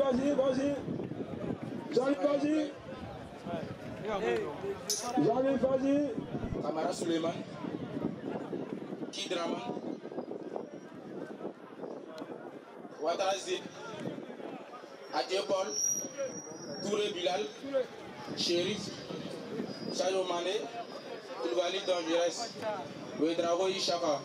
vas-y, vas-y. J'arrive, vas-y. J'arrive, vas-y. Kamara Suleiman. Kidraman. Ouattara Zid. Adje Paul. Touré Bilal. Chérif. Sadio Mané. Koulibaly Dangerous. Ouedraogo Ishaka.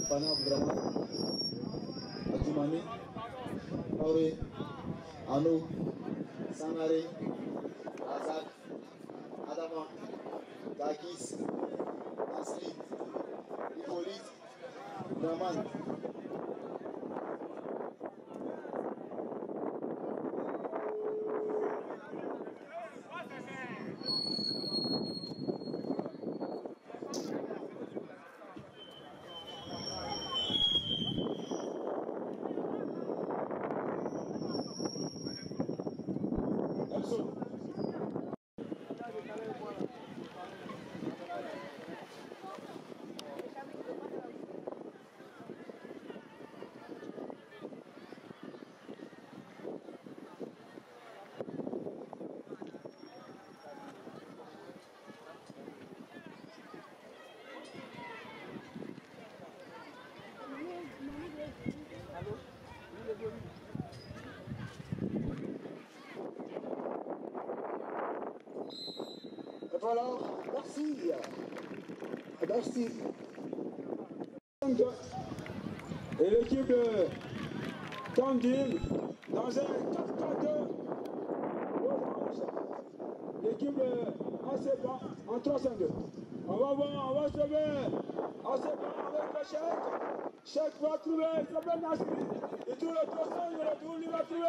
Pana Abdraman, Adjumani, Aure, Anou, Sanare, Azad, Adama, Dagis, Nasrid, Hippolyte, Draman. Voilà, merci. Merci. Et l'équipe de Kandil dans un 4-4-2 orange. L'équipe de ACEPA en 3-5-2. On va voir, on va se lever. ACEPA avec le chèque. Chèque va trouver, il s'appelle Nasri. Il trouve le 300, il va trouver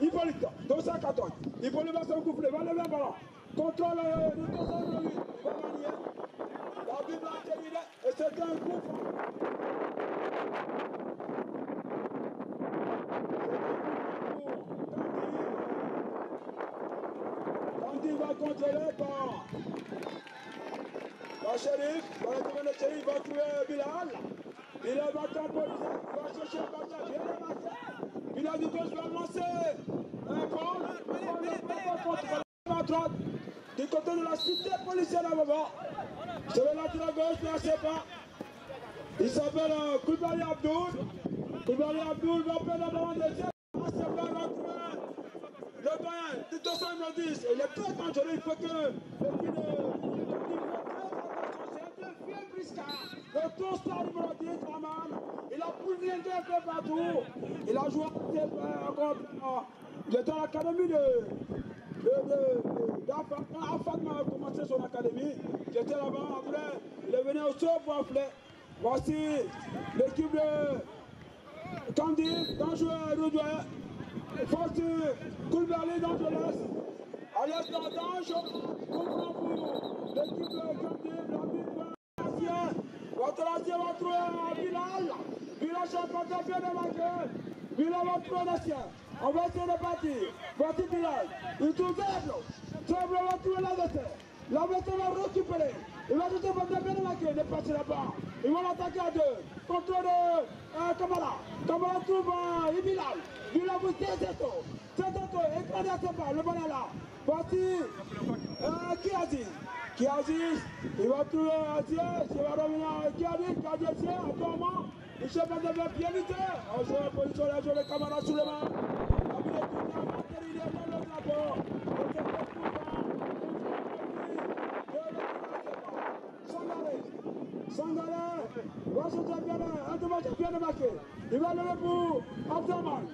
Hippolyte, 214. Hippolyte va se coupler, va lever un ballon. Contrôle le 208, il va manier. La Bible a terminé et c'est un coup franc. Kandi va contrôler par Chérif. Dans le domaine de Chérif, il va trouver Bilal. Bilal va temporiser, il va chercher le bâtard, bien le marquer. Bilal du gauche va lancer un ball. À droite, du côté de la cité policière là-bas. Je vais latéral gauche, mais je ne sais pas. Il s'appelle Koulibaly Abdoul. Koulibaly Abdoul va prendre la ballon de Dieu. Le doyen de 210, il est très dangereux, il faut que le le tour star numéro 10, Raman, il a poussé un peu partout. Il a joué il était à l'académie Fatma a commencé son académie. J'étais là-bas, après, il est venu au saut pour appeler. Voici l'équipe de Kandi, dangereux, Roudois. Force Koulibaly, dangereux. Alias Dange, comprend pour l'équipe de Kandi, la ville. Votre ancien va trouver Bilal. Bilal, champion bien démarqué. Bilal va trouver l'ancien. On va essayer de partir. Voici Bilal. Il trouve Zeblo. Zeblo va trouver l'adversaire. L'adversaire va récupérer. Il va tout faire bien démarqué. Il est passé là-bas. Ils vont l'attaquer à deux. Contrôle de Kamara. Kamara trouve Bilal. Bilal vous Zeto. Zeto, écrasé à ses pas. Le ballon est là. Voici Kiaziz, il va trouver Aziz, il va revenir à Kiaziz, apparemment, il se met de bien vite. On joue la position, là, joue le camarade sous les mains. Il est tout là, il est dans le drapeau. Sangaré, voici un bien démarqué. Il va lever pour Abdelman.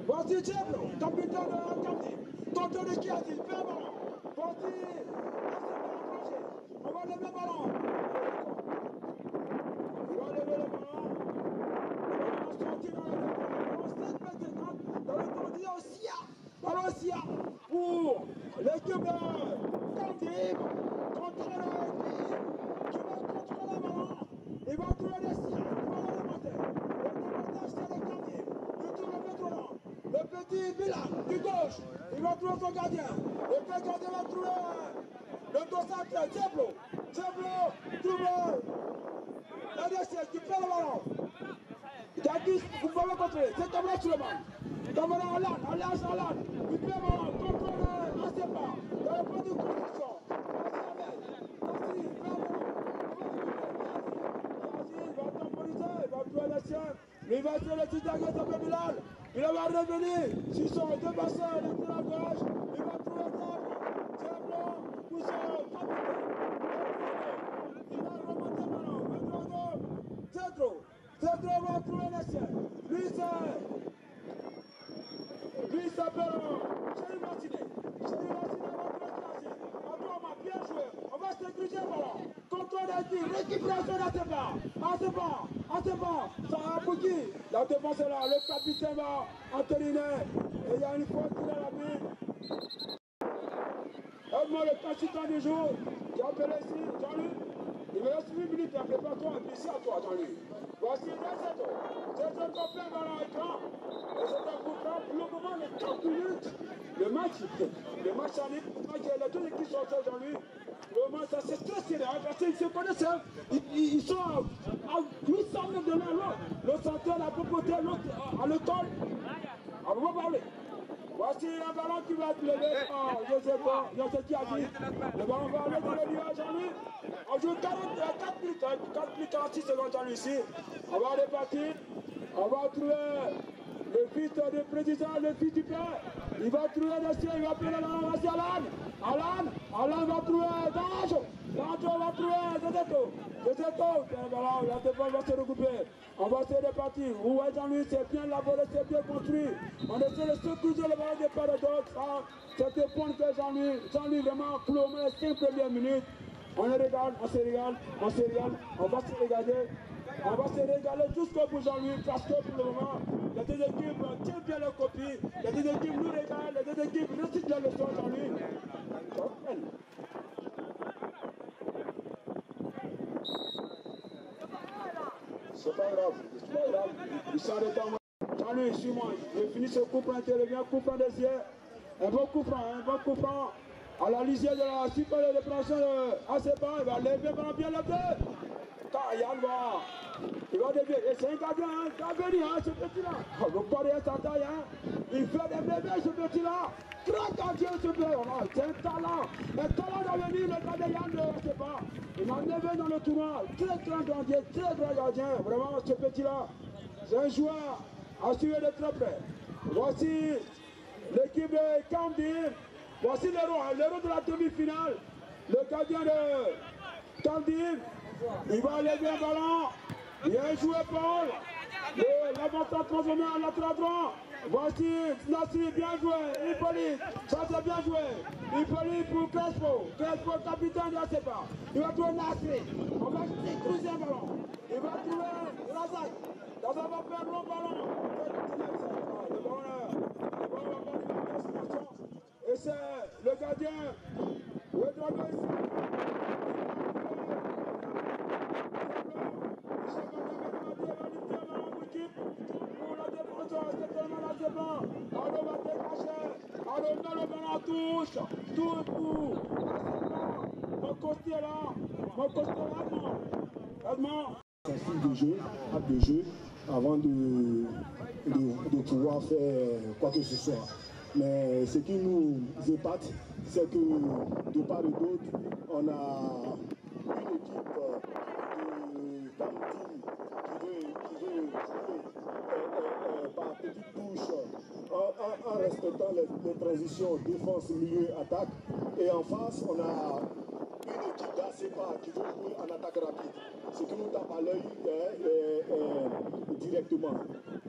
Voici Tchèvre, capitaine de Kandi. Tonton de Kiaziz, fais un ballon. Voici. On va lever le ballon. On va lever le ballon. On va sortir dans le maintenant. Dans le temps, il y a aussi ballon Sia pour l'équipe de Kandi. Contrôle qui va contrôler le ballon. Il va trouver les Sia. Il va le remonter. Le démontage, c'est le Kandi. Il tourne le pétrolon. Le pétrolon. Voici Bilal du gauche. Il va trouver son gardien. Le gardien va trouver le concentré. Diablo. Diablo trouve l'adversaire qui perd le ballon. Takis, vous pouvez contrôler. C'est Kamara Suleiman. Kamara Alan. Il perd le ballon. Contrôle Asepa. Dans le point de construction. Il va essayer le petit target de Bilal. Il va revenir. S'ils sont deux passeurs, il est à gauche. Il va trouver Diablo. Bouchon, capitaine. Il va remonter maintenant. Cedro va trouver l'essai. Lui s'appelle Chéri Martinet. Chéri Martinet va trouver Strassi. Attends, bien joué. On va sécuriser le ballon. Contrôle des tirs. Récupération d'Asepa. Asepa. Ça a abouti. La défense est là. Le capitaine va entériner. Et il y a une faute qu'il a la main. Aide-moi le consultant du jour. Qui a appelé ici. Jean-Luc. Il me reste 8 minutes. Prépare-toi. Et puis ici à toi, Jean-Luc. Voici Zeto. Zeto complet dans l'écran. Et c'est un coup franc. Pour le moment, les 4 minutes. Le match en ligne. Les deux équipes sont entrées aujourd'hui. Le match, ça c'est très serré. Parce qu'ils se connaissent. Ils sont à 800 mètres de l'un. L'autre centre à côté, l'autre à l'école. On va parler. Voici un ballon qui va être levé. Je ne sais pas qui a dit. Le ballon va aller dans le nuage, Jean-Louis. On joue 4 minutes, 4 minutes 46 secondes, Jean-Louis ici. On va aller partir. On va trouver le fils du président, le fils du père. Il va trouver le ciel, il va appeler Alan. Alan va trouver Danjo va trouver Zezeto. La défense va se regrouper. On va essayer de partir. Vous voyez Jean-Louis, c'est bien laboré, c'est bien construit. On essaie de secourir le ballon de part et d'autre. C'est le point que Jean-Louis vraiment pour au moins les 5 premières minutes. On se régale. On va se regarder. On va se régaler jusqu'au bout, Jean-Louis, parce que pour le moment, les deux équipes tiennent bien leur copie, les deux équipes nous régalent, les deux équipes récitent la leçon, Jean-Louis. C'est pas grave. Ils sont arrêtés. Jean-Louis, suis-moi. Je finis ce coup franc intervient, coup franc désir. Un bon coup franc. À la lisière de la super de prévention de Asepa, il va lever, bien lever. Il va dévier. Et c'est un gardien, ce petit-là. Le Coréen sa taille, il fait des bébés, ce petit-là. Grand gardien, ce petit-là. C'est un talent d'avenir, le gardien Yann de Asepa. Il m'a levé dans le tournoi. Très grand gardien. Vraiment, ce petit-là. C'est un joueur à suivre de très près. Voici l'équipe de Kandir. Voici l'héros de la demi-finale. Le gardien de Kandir. Il va lever un ballon. Il a joué Paul. L'avantage transformé en latéral droit. Voici Nassi, bien joué. Hippolyte, ça c'est bien joué. Hippolyte pour Crespo. Crespo, capitaine de Asepa. Il va trouver Nassi. On va cruiser un ballon. Il va trouver Razak. Razak va faire un long ballon. Le ballon va faire une et c'est le gardien. Le dragon ici. Pour la défense, c'est tellement la défense. Arnaud va décrocher. Arnaud met le ballon en touche. Tout pour. Mon costier là. Edmond. Un style de jeu, avant de pouvoir faire quoi que ce soit. Mais ce qui nous épate, c'est que de part et d'autre, on a une équipe de Kamtin qui veut jouer par petites touches en respectant les transitions défense-milieu-attaque. Et en face, on a une équipe d'Asepa qui veut jouer en attaque rapide. Ce qui nous tape à l'œil directement.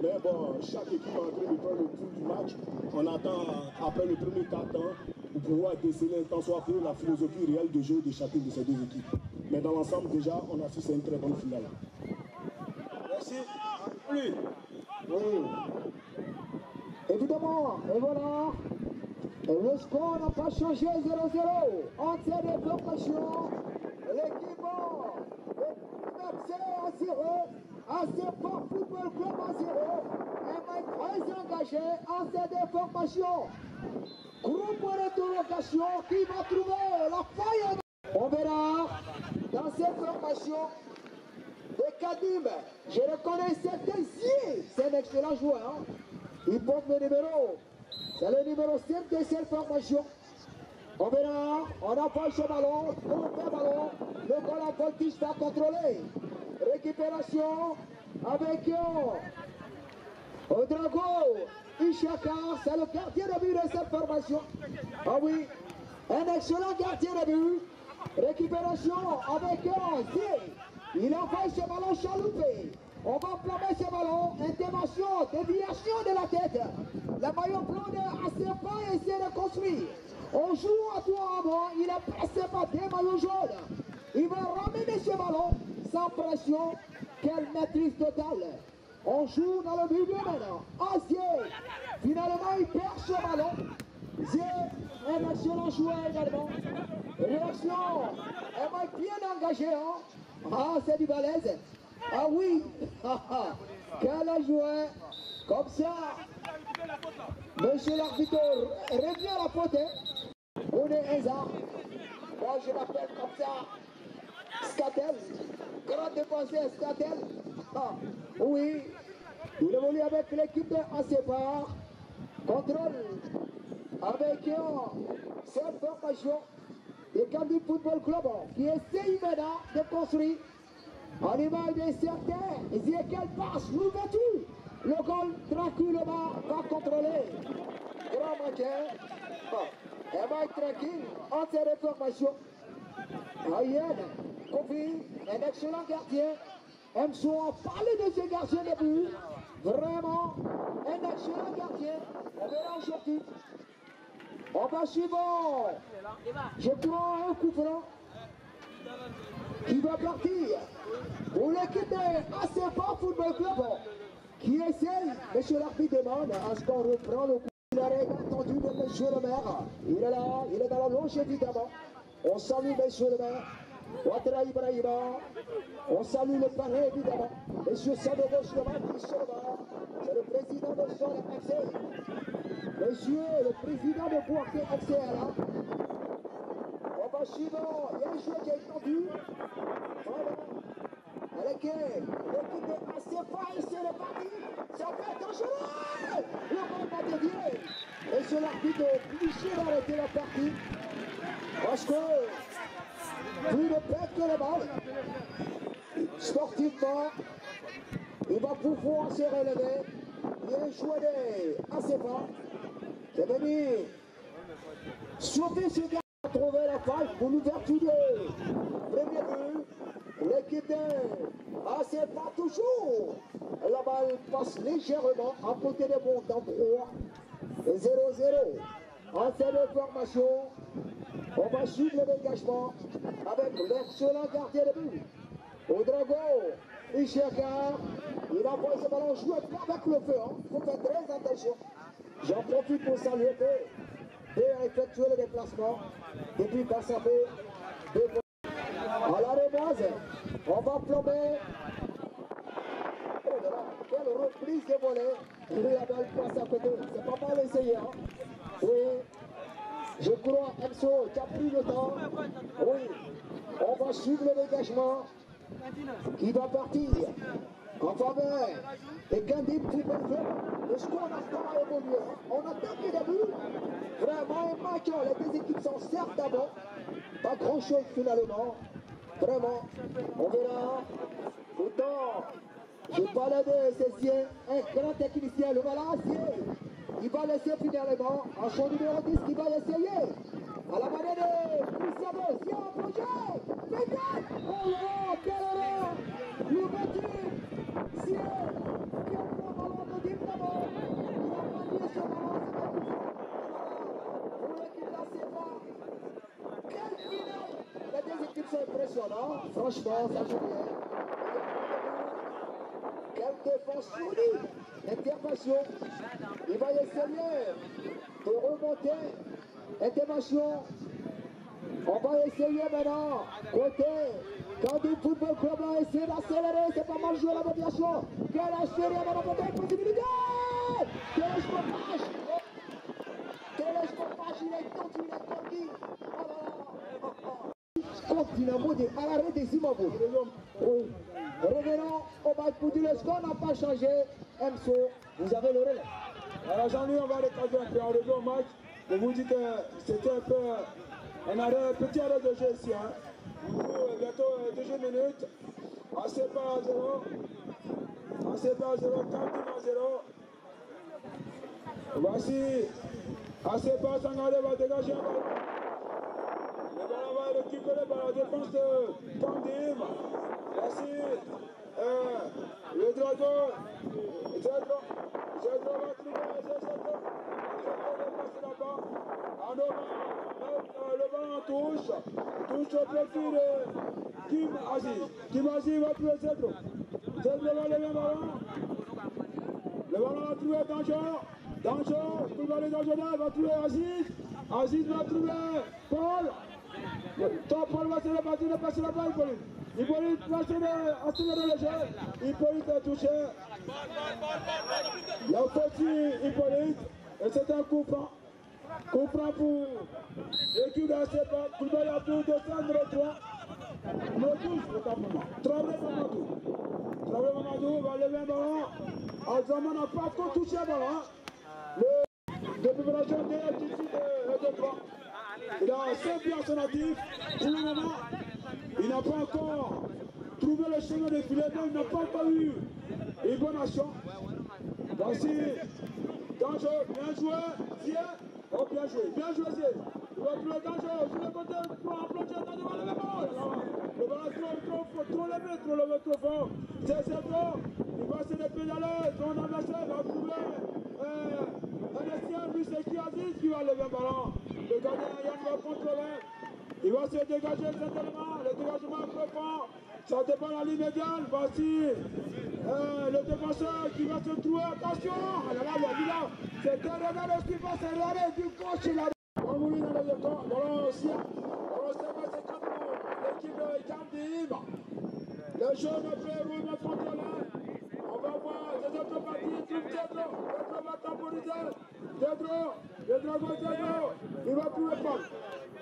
Mais bon, chaque équipe est en train de prendre le tour du match. On attend après le premier quart-temps pour pouvoir déceler un tant soit peu la philosophie réelle de jeu de chacune de ces deux équipes. Mais dans l'ensemble, déjà, on a su c'est une très bonne finale. Merci. Oui. Évidemment, et voilà. Le score n'a pas changé, 0-0. Entre ces deux formations, l'équipe de Asepa Football Club à 0. Et Mike Tyson engagé en cette formation. Groupe d'interrogation qui va trouver la faille. On verra dans cette formation de Kadim. Je reconnais cet Zier. C'est un excellent joueur. Hein? Il porte le numéro. C'est le numéro 7 de cette formation. On verra, on envoie ce ballon, le ballon, le goal en voltige va contrôler. Récupération avec Drago, Ishaka, c'est le gardien de but de cette formation. Ah oui, un excellent gardien de but. Récupération avec Zier. Il envoie ce ballon chaloupé. On va flammer ce ballon. Intervention, déviation de la tête. Le maillot blanc de Asefa essaie de construire. On joue à toi avant, il est pressé par des maillots jaunes. Il va ramener ce ballon sans pression. Quelle maîtrise totale. On joue dans le milieu maintenant. Zier, finalement il perd ce ballon. Zier, un excellent joueur également. Réaction, elle va bien engagée. Hein? Ah, c'est du balèze. Ah oui, quel joueur. Comme ça, monsieur l'arbitre revient à la faute. On est Enza. Moi je l'appelle comme ça Skatel. Grand défenseur Skatel. Ah, oui, il évolue avec l'équipe de Asefa. Contrôle avec cette formation de Kandi Football Club qui essaye maintenant de construire en image de certains. Ezekiel passe l'ouverture. Le goal tranquillement va contrôler. Grand marqueur. Elle va être tranquille en cette formation. Ayen, Kofi, un excellent gardien. Emso a parlé de ce gardien de but. Vraiment, un excellent gardien. On verra aujourd'hui. On va suivre. Je prends un coup franc qui va partir pour l'équipe de Asefa Football Club qui essaye. Monsieur l'arbitre demande à ce qu'on reprend le coup. Il a entendu de monsieur le maire. Il est là, il est dans la loge évidemment. On salue monsieur le maire. Ouattara Ibrahima. On salue le parrain évidemment. Monsieur Sadogo Slova qui se va. C'est le président de son FC. Monsieur le président de Bourque FC est là. On va suivre. Il y a un joueur qui est tendu. Voilà. L'équipe de Asefa et c'est le parti. Ça peut être dangereux. Le ballon va dévier. Et c'est l'arbitre obligé d'arrêter la partie. Parce que plus de pète que le bal. Sportivement, il va pouvoir se relever. Il y a un joueur de Asefa qui est venu sauver ce gars. Trouver la faille pour l'ouverture du premier but. L'équipe de Asefa toujours. La balle passe légèrement à côté des montants pour 0-0. En cette formation, on va suivre le dégagement avec l'excellent gardien de but. Au Drago, Ishaka, il envoie ce ballon joué avec le feu. Il faut faire très attention. J'en profite pour saluer et effectuer le déplacement depuis Bassabé. À la Rémoise, on va plomber. Oh là là, quelle reprise de volée. La balle passe à côté. C'est pas mal essayé. Hein? Oui, je crois, Emso, tu as pris le temps. Oui, on va suivre le dégagement qui va partir en faveur des Kandi Football Club. Le score n'a pas évolué. On a perdu des buts. Vraiment un match. Les deux équipes sont certes d'abord. Pas grand chose finalement. Vraiment, on verra. Pourtant, je parlais de Cécile, un grand technicien, le voilà, il va laisser finalement à son numéro 10 qui va essayer. À la manière de Cristiano, si un projet, Pédale. Oh là, quelle erreur. L'ouverture, si qui a pris le ballon de Dim d'abord. Il a manié ce ballon, c'est pas tout. Pour l'équipe d'Asefa. Quelle finale. Les deux équipes sont impressionnantes. Franchement, ça joue bien. Quelle défense solide. Intervention. Il va essayer de remonter. Intervention. On va essayer maintenant. Côté. Kandi Football Club a essayé d'accélérer. C'est pas mal joué la médiation. Quelle a série à la possibilité. Quel qui? Contre Dynamo de Araré des Zimbabwe. Revenons au match pour dire le score n'a pas changé. MSO, vous avez le relais. Alors Jean-Louis, on va recadrer un peu. On revient au match. Je vous dis que c'était un peu un petit arrêt de jeu ici. Hein. Bientôt 2 minutes. AC par à 0. AC par à 0. Kandim à 0. Voici AC par Sangaré va dégager un ballon. Le ballon va être récupéré par la défense de Kandim. Voici le dragon. Zedro va trouver Zedro. Le ballon touche au profil de Kim Aziz. Kim Aziz va trouver Zedro. Zedro va lever le ballon. Le ballon va trouver Danjo, pour le ballon Danjona, va trouver Aziz. Aziz va trouver Paul. Paul va se repartir, de passer la balle, Hippolyte va accélérer le jeu. Hippolyte a touché. Il a sorti Hippolyte. Et c'est un coup franc. Coup franc pour l'équipe de ACPA. Pour le ballon pour descendre le 3. Le 12, le campement. Traoré Mamadou va lever un ballon. Alzama n'a pas encore touché le ballon. Le préparation de l'altitude de 3. Il a 5 pieds à son actif. Pour le moment, il n'a pas encore trouvé le chemin de filet. Il n'a pas encore eu une bonne action. Voici Danjo, bien joué, Zier. Oh, bien joué, Zier. Il va trouver Danjo sur le côté pour plonger. Danjo va lever le ballon. Le ballon trop levé, trop fort. C'est Zedro. Il va se dépédaler. Son adversaire va trouver un essai. Lui, c'est Aziz qui va lever le ballon. Le gardien Yann va contrôler. Il va se dégager certainement. Le dégagement profond. Ça dépend de la ligne médiane. Voici le défenseur qui va se trouver. Attention. Ah là là, il a dit là. C'est un regard ce qui va se l'arrêt du coach. On vous dit dans le deuxième temps. Ballon aussi. Ballon c'est pour l'équipe de Kandim. Le jeune Pérou va contrôler. On va voir les autres parties. Il trouve Zedro. Zedro va temporiser. Zedro. Il va trouver Paul.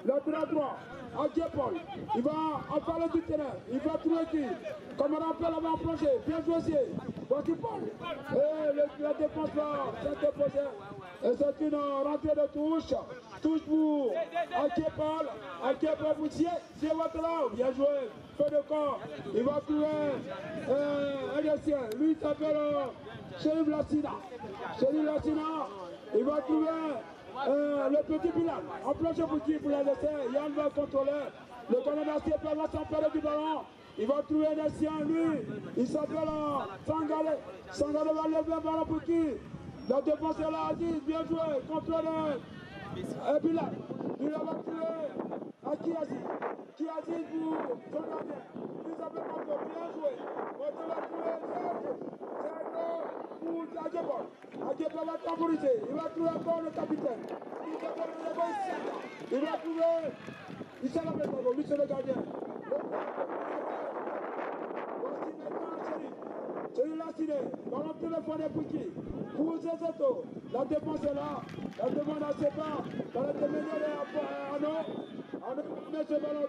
Latéral droit. Adieu Paul. Il va en parler du terrain. Il va trouver qui? Comme on rappelle avant plongé. Bien joué. Voici Paul. Et la défense va s'interposer. Et c'est une rentrée de touche. Touche pour Adieu Paul. Pour Zier. Zier Watala. Bien joué. Feu de corps. Il va trouver un des siens. Lui il s'appelle Chérif Lassina. Il va trouver le petit Bilal. En plongée pour qui? Pour l'adversaire. Yann va contrôler. Le colonel Astiepla va s'emparer du ballon. Il va trouver un ancien, lui. Il s'appelle Sangaré. Sangaré va lever un ballon pour qui? La défense est là, Aziz. Bien joué. Contrôlé. Bilal. Bilal va trouver à qui Aziz? Qui Aziz pour son gardien? Il s'appelle Marco. Bien joué. On va trouver pour Adjepol. Adjepol va temporiser. Il va trouver encore le capitaine. Il va trouver. Il s'en appelle Marco. Lui, c'est le gardien. Voici maintenant Chérif Lassina. Ballon téléphoné pour qui? Pour Zezeto. La défense est là. La demande à ses pas. Dans la déménage à Arnaud. Arnaud va mettre ce ballon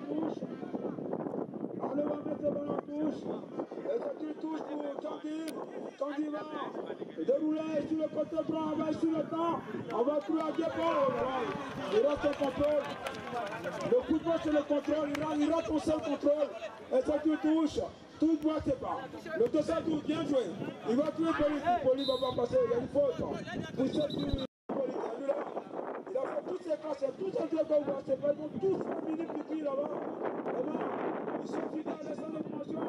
en touche. Et c'est une touche pour Kandim. Kandim va dérouler sur le côté droit. On va sur le temps. On va trouver à Diepol. Il reste un contrôle. Le coup de poing c'est le contrôle. Il rate son seul contrôle. Et c'est une touche. Tout doit se pas. Le 212, bien joué. Il va trouver Poli. Poli va pas passer. Il y a une faute. Pour ce qui il a fait toutes ses classes, tous ces deux gars, c'est pas tous les minutes qui tirent là-bas. Maintenant, ils sont fidèles à la salle de promotion.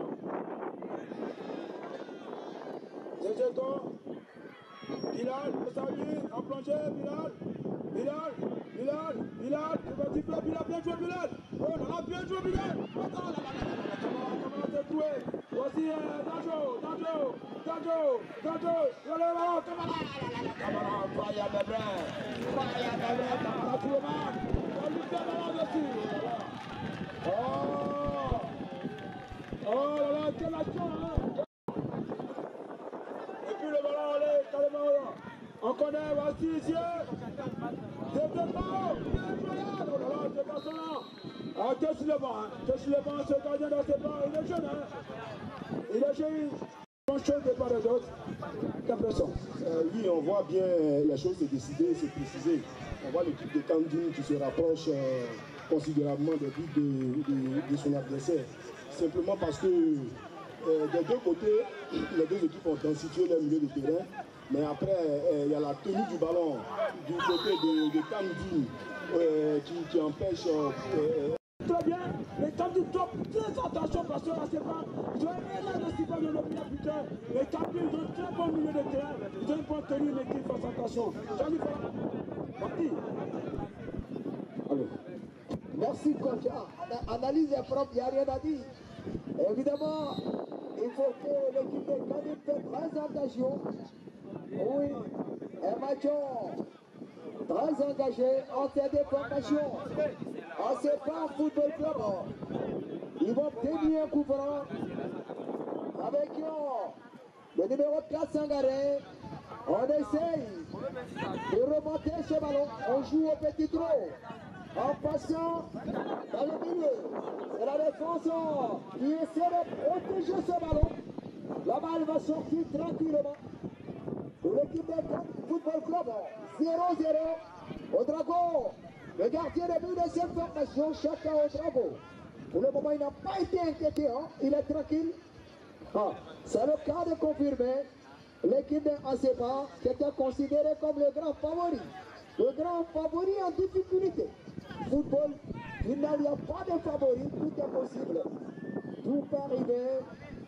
Zézeton. Bilal, salut, en plongée, Bilal. Tu vas dire Bilal, bien joué Bilal. Oh là là, bien joué Bilal. Comment t'es trouvé? Voici Danjo. Faya bébé, Kamara tout le monde. On lui fait ballon dessus. Oh là là, quelle action hein. Et puis le ballon allait carrément là. On connaît, voici ici. C'est bien joué. Oh là là, Ah, que sur le banc, ce gardien dans ses bancs, il est jeune, il est jeune, bon chose de part et d'autre, d'impression. Oui, on voit bien la chose est décidée, c'est précisé. On voit l'équipe de Kandine qui se rapproche considérablement des buts de son adversaire. Simplement parce que des deux côtés, les deux équipes ont densifié leur milieu de terrain. Mais après, il y a la tenue du ballon du côté de Kandine qui empêche... Très bien, mais Kandine doit très attention parce que là, c'est pas... Ils ont un élan de l'opinion buteur, mais Kandine ont un très bon milieu de terrain. Ils ont une bonne tenue, mais qu'il fasse attention. Jean-Luc, parti. Alors, merci coach. Analyse est propre, il n'y a rien à dire. Évidemment, il faut que l'équipe de Kandine fasse très attention. Oui, un match très engagé en ces deux formations. C'est pas un football club. Ils vont dévier un coup franc avec le numéro 4 Sangaré. On essaye de remonter ce ballon. On joue au petit trou en passant dans le milieu. C'est la défense qui essaie de protéger ce ballon. La balle va sortir tranquillement. Pour l'équipe de Football Club, 0-0 au Drago. Le gardien de but de cette formation, chacun au Drago. Pour le moment, il n'a pas été inquiété, il est tranquille. C'est le cas de confirmer l'équipe de ACEPA qui était considérée comme le grand favori. Le grand favori en difficulté. Football, il n'y a pas de favori, tout est possible. Tout peut arriver.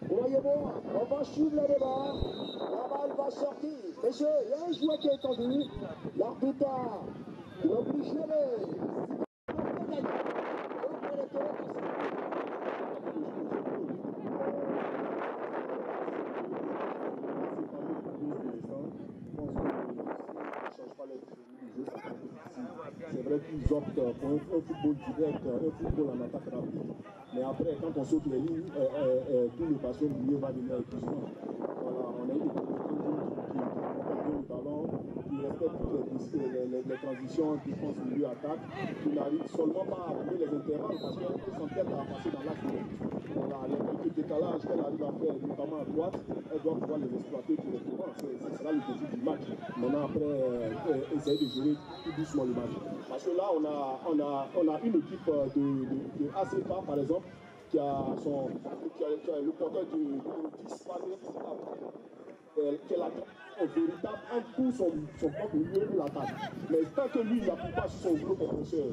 Voyez-vous, on va suivre le débat. La balle va sortir. Messieurs, il y a un joueur qui est tendu. L'arbitre est obligé de... C'est vrai qu'ils optent pour un football direct, un football en attaque rapide. Mais après, quand on saute les lignes, tout le patient du milieu va venir épuisement. Voilà, on a eu des qui le ballon, qui respectent les transitions, défense, milieu, attaque, qui n'arrivent seulement pas à trouver les intervalles parce qu'elles s'entêtent à passer dans l'axe. Voilà, les quelques décalages qu'elle arrive à faire, notamment à droite, elle doit pouvoir les exploiter correctement. Ce sera le défi du match. Maintenant, après, essayer de gérer tout doucement le match. Parce que là, on a une équipe de ACEPA, par exemple, qui a le porteur du numéro 10, qui est un véritable un coup son propre milieu pour l'attaque. Mais tant que lui, il n'appuie pas sur son gros professeur,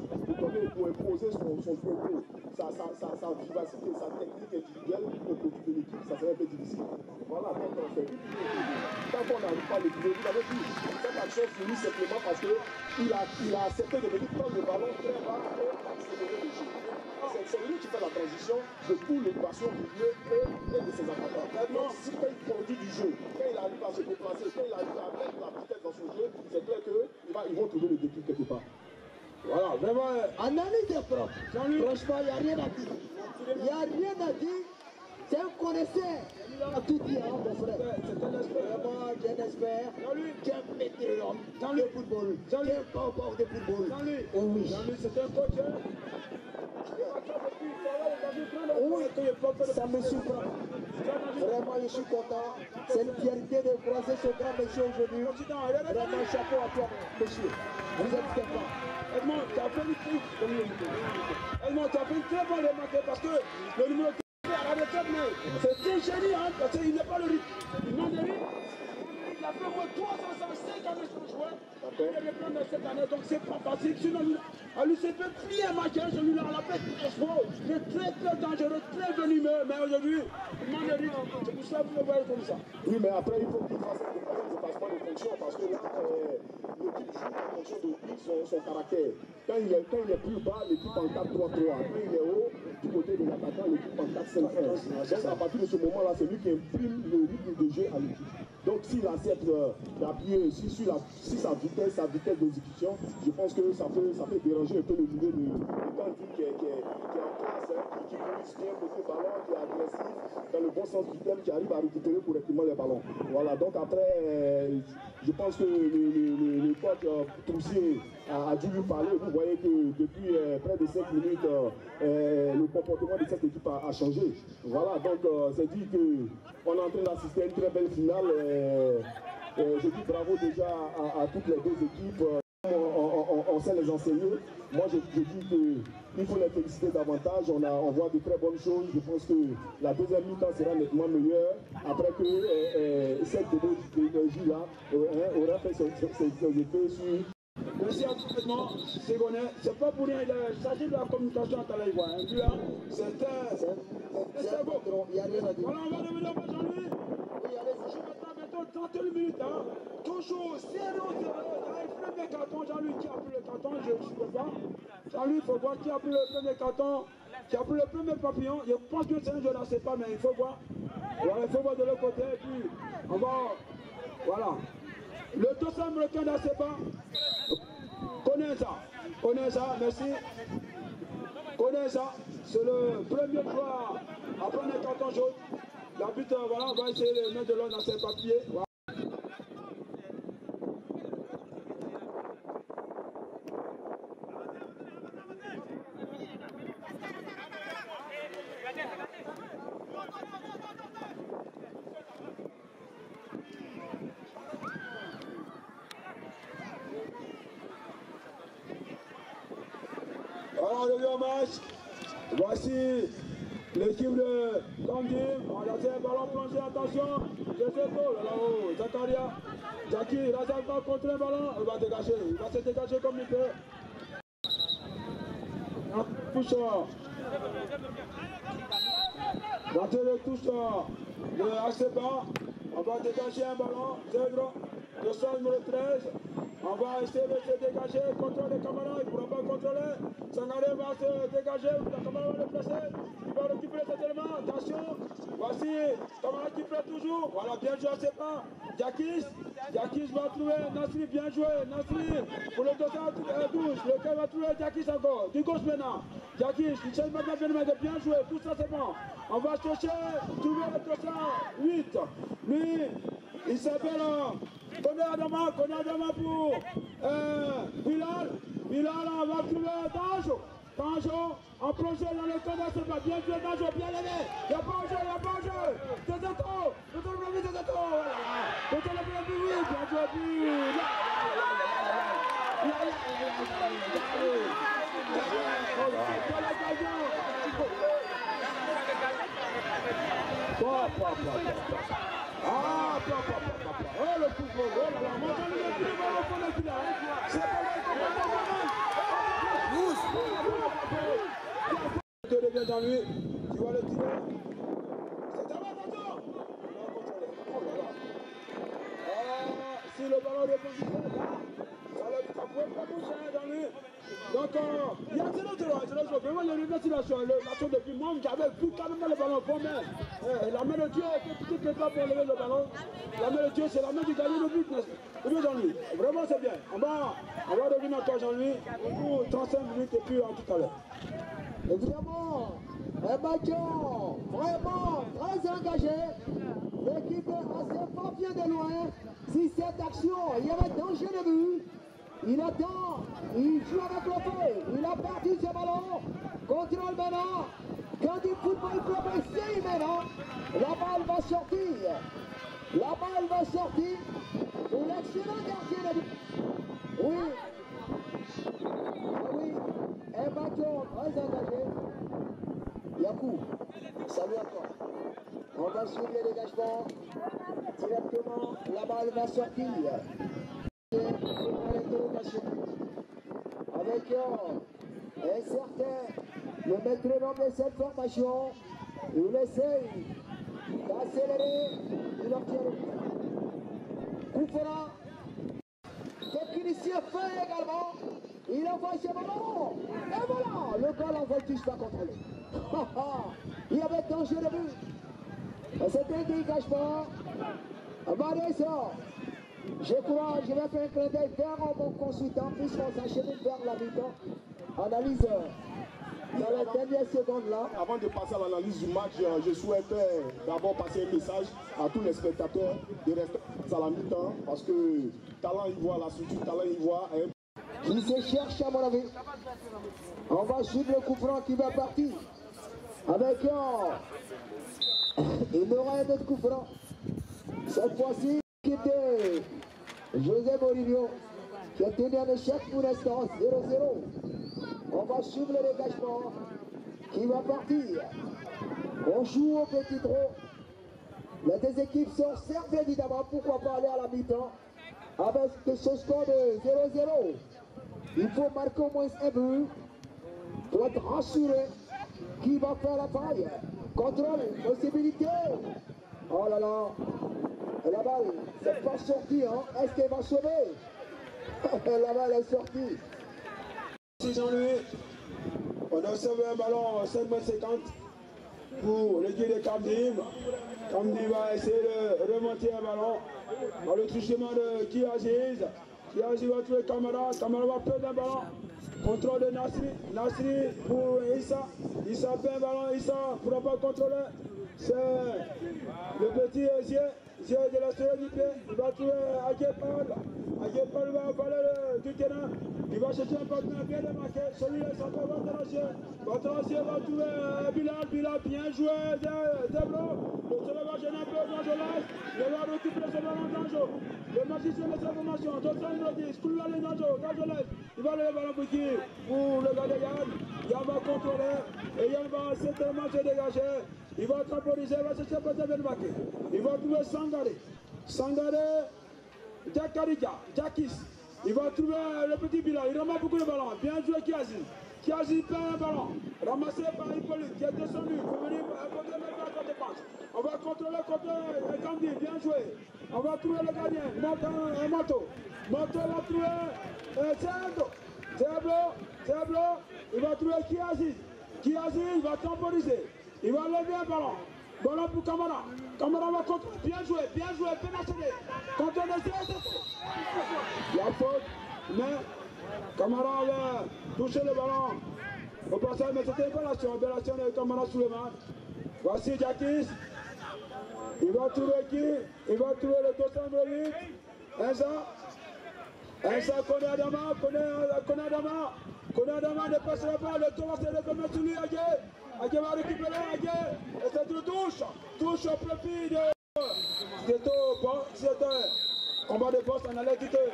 pour imposer son propos, sa vivacité, sa technique individuelle au profit de l'équipe, ça serait un peu difficile. Voilà, tant qu'on n'arrive pas à l'équilibrer, vous avez vu, cette action finit simplement parce qu'il a accepté de venir prendre le ballon très bas et accélérer le jeu. C'est lui qui fait la transition de tout l'équation du milieu et de ses attaquants. Maintenant, si quand il produit du jeu, quand il arrive à se déplacer, quand il arrive à mettre la vitesse dans son jeu, c'est clair qu'ils vont trouver le déclic quelque part. Voilà, vraiment. Analyse est propre. Franchement, il n'y a rien à dire. Il n'y a rien à dire. C'est un connaisseur. Il a tout dit, mon frère. C'est un expert. Vraiment, j'ai un expert. J'ai un météorome dans le football. J'ai un corps de football. Oh oui. C'est un coach. Oui, ça me surprend. Vraiment, je suis content. C'est une fierté de croiser ce grand monsieur aujourd'hui. Vraiment, chapeau à toi, monsieur. Vous êtes quelqu'un. Edmond, tu as fait une très bonne remarque parce que le numéro 4 à la retraite, c'est un génie, parce qu'il n'est pas le rythme. Il manque de rythme. Il a fait au moins 305 années sur joueur. Il est reprendre cette année, donc c'est pas facile. Sinon, à l'UCP, plier un match, celui-là, à la fête, il est très très dangereux, très venimeux, mais aujourd'hui, il manque de rythme. C'est pour ça que vous le voyez comme ça. Oui, mais après, il faut qu'il fasse un dépassement de fonction parce que là, l'équipe joue en fonction de lui, son caractère. Quand il est plus bas, l'équipe en 4-3-3. Quand il est haut, du côté de l'attaquant, l'équipe en 4-5-1. Donc à partir de ce moment-là, c'est lui qui imprime le rythme de jeu à l'équipe. Donc s'il accepte d'appuyer sur sa vitesse d'exécution, je pense que ça peut déranger un peu le milieu de Kandil qui est en classe, qui pousse bien côté ballon, qui est agressif, dans le bon sens du terme, qui arrive à récupérer correctement les ballons. Voilà, donc après, je pense que le coach Troussier a dû lui parler. Vous voyez que depuis près de 5 minutes, le comportement de cette équipe a changé. Voilà, donc c'est dit qu'on est en train d'assister à une très belle finale. Je dis bravo déjà à toutes les deux équipes. On sait les enseigner. Moi, je dis qu'il faut les féliciter davantage. On voit de très bonnes choses. Je pense que la deuxième mi-temps sera nettement meilleure après que cette énergie-là aura fait ses effets sur... Merci à complètement, Ségonet. C'est pas pour rien, il s'agit de la communication à Talaïwa. C'était beau. Il y a rien à dire. Voilà, on va devenir pas Jean-Louis. Oui, allez-y. Je vais maintenant bientôt 31 minutes. Hein. Toujours 0-0. Il y a le premier carton. Jean-Louis qui a pris le carton, je ne sais pas. Jean-Louis, il faut voir qui a pris le premier carton, qui a pris le premier papillon. Je pense que c'est un jeu, je ne sais pas, mais il faut voir. Voilà, il faut voir de l'autre côté. Et puis, on va. Voilà. Le dossier américain d'Asepa. Connais ça, merci. Connais ça, c'est le premier joueur à prendre un carton jaune. L'arbitre, voilà, on va essayer de mettre de l'ordre dans ses papiers. Voilà. Voilà, on revient au match. Voici l'équipe de Kandim. On a laissé un ballon plongé, attention. Jezeto, là-haut, Zakaria. Jackie, Razak va contre un ballon. Il va dégager. Il va se dégager comme il peut. Touche. Raté le touche de Asepa. On va dégager un ballon. Zedro. Le sol numéro 13. On va essayer de se dégager, contrôler Camara, il ne pourra pas contrôler. Sangaré va se dégager, Camara va le placer. Il va récupérer cet élément, attention. Voici Camara qui plaît toujours. Voilà, bien joué, c'est pas. Jakis va trouver Nasri, bien joué. Nasri pour le 212, lequel va trouver Jakis encore. Du gauche maintenant. Jakis, il cherche maintenant bien joué, tout ça c'est bon. On va chercher, trouver le 208. Lui, il s'appelle. Connais Adama pour Bilal. Bilal va trouver Tanjo. En plongée dans le combat, c'est pas bien joué, Tanjo, bien levé. Il n'y a pas en jeu. Tezato. Tezato. Oui, bien joué, but. Oh le football, oh là là, moi j'en ai plus mal au fond de là. C'est pas le devient dans lui, tu vas le tirer. C'est un attention. Si le ballon est positionné là, ça ne pouvait pas bouger dans lui. Donc il y a zéro. Vraiment il y a une situation. L'action depuis moi, j'avais vu carrément le ballon fond, mais la main de Dieu était tout quelque part pour lever le ballon. La main de Dieu, c'est la main du gardien de but. Jean-Louis, vraiment c'est bien. On va revenir à toi Jean-Louis, pour 35 minutes et puis en tout à l'heure. Évidemment, un match vraiment très engagé. L'équipe assez pas bien de loin. Si cette action, il y avait danger de but. Il attend, il joue avec le feu, il a perdu ce ballon, contrôle maintenant, quand il football il peut essayer maintenant, la balle va sortir pour l'excellent gardien de but. Oui, un bâton très engagé. Yakou, salut à toi. On va suivre les dégagements, directement, la balle va sortir. Avec un certain, le métronome de cette formation, il essaye d'accélérer, il obtient le coup franc. Technicien fait également, il envoie ce ballon, et voilà, le ballon en voltige pas contrôlé. Il y avait danger de but. C'était un dégagement. Vanessa, je crois, je vais faire un clin d'œil vers mon consultant, puisqu'on s'achemine vers la mi-temps. Analyse dans les dernières secondes là. Avant de passer à l'analyse du match, je souhaitais d'abord passer un message à tous les spectateurs de rester à la mi-temps, parce que talent ivoire, la structure talent ivoire est... Qui se cherche à mon avis. On va suivre le coup franc qui va partir. Avec il y aura un autre coup franc. Cette fois-ci, qui était José Mourinho, qui a tenu un échec pour l'instant, 0-0. On va suivre le dégagement qui va partir. On joue au petit trot. Les deux équipes sont certes évidemment, pourquoi pas aller à la mi-temps avec ce score de 0-0. Il faut marquer au moins un but pour être rassuré qui va faire la faille. Contrôle, possibilité. Oh là là, et la balle, c'est pas sorti, hein. Est-ce qu'elle va sauver? La balle est sortie. C'est Jean-Louis. On a observé un ballon 5,50 pour l'équipe de Kamdim. Kamdim va essayer de remonter un ballon. Dans le truchement de Kiaziz. Kiaziz va trouver Kamara. Kamara va perdre un ballon. Contrôle de Nasri. Nasri pour Issa. Issa perd un ballon. Issa ne pourra pas contrôler. C'est le petit Zier de la sérénité. Il va trouver Aguepal. Aguepal va avaler du terrain. Il va chercher un partenaire bien démarqué. Celui-là, ça fait Batarassier. Batarassier va trouver Bilal. Bilal, bien joué. Deblo. Le soleil va gêner un peu Dangelas. Il va récupérer ce ballon Danjo. Le magicien de sa formation. 210. Koulibaly Danjo. Dangelas. Il va lever le ballon pour qui? Pour le gars de Yann. Yann va contrôler. Et Yann va certainement se dégager. Il va temporiser. Il va chercher un partenaire bien démarqué. Il va trouver Sangaré. Sangaré. Jakarija. Jakis. Il va trouver le petit Bilal, il ramasse beaucoup de ballons. Bien joué Kiazi. Kiazi perd un ballon. Ramassé par Hippolyte qui est descendu pour venir contrôler la défense. On va contrôler côté Gandhi, bien joué. On va trouver le gardien, Moto. Moto va trouver Zeblo. Il va trouver Kiazi. Kiazi, il va temporiser. Il va lever un ballon. Ballon pour Kamara. Kamara va contrôler. Bien joué, pénachéré. Contrôler, il y a faute, mais Kamara avait touché le ballon au passage, mais c'était une belle action de Kamara sous le match. Voici Jakis. Il va trouver qui? Il va trouver le 208. Enza connaît Adama. Connaît Adama ne passera pas. Le tour va se remettre sur lui. Agé va récupérer. Et c'est une touche. Touche au profit de. C'était bon. C'était combat de poste en allait quitter.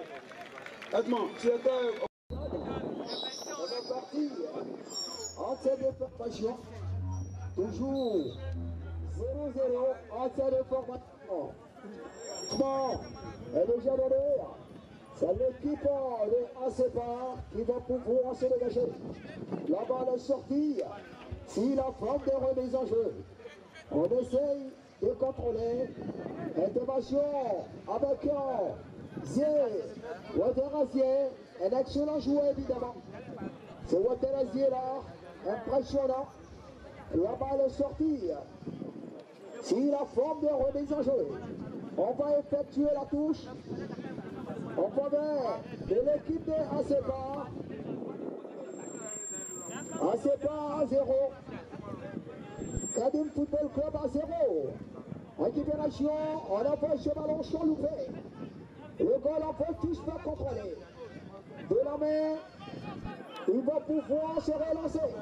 Edmond, c'était. On est parti en cette formation. Toujours 0-0 en cette formation. Bon, est déjà donné. C'est l'équipe de ACPA qui va pouvoir se dégager. La balle est sortie. Si la forme de remise en jeu, on essaye de contrôler. Intervention avec Waterazier, un excellent joueur évidemment. C'est Waterazier là, impressionnant. La balle est sortie. Si la forme de remise en jeu, on va effectuer la touche en faveur de l'équipe de ACPA. ACPA à 0. Kadim Football Club à 0. Récupération, on envoie ce ballon sur loupé. Le goal en fait touche pas contrôlé. De la main, il va pouvoir se relancer.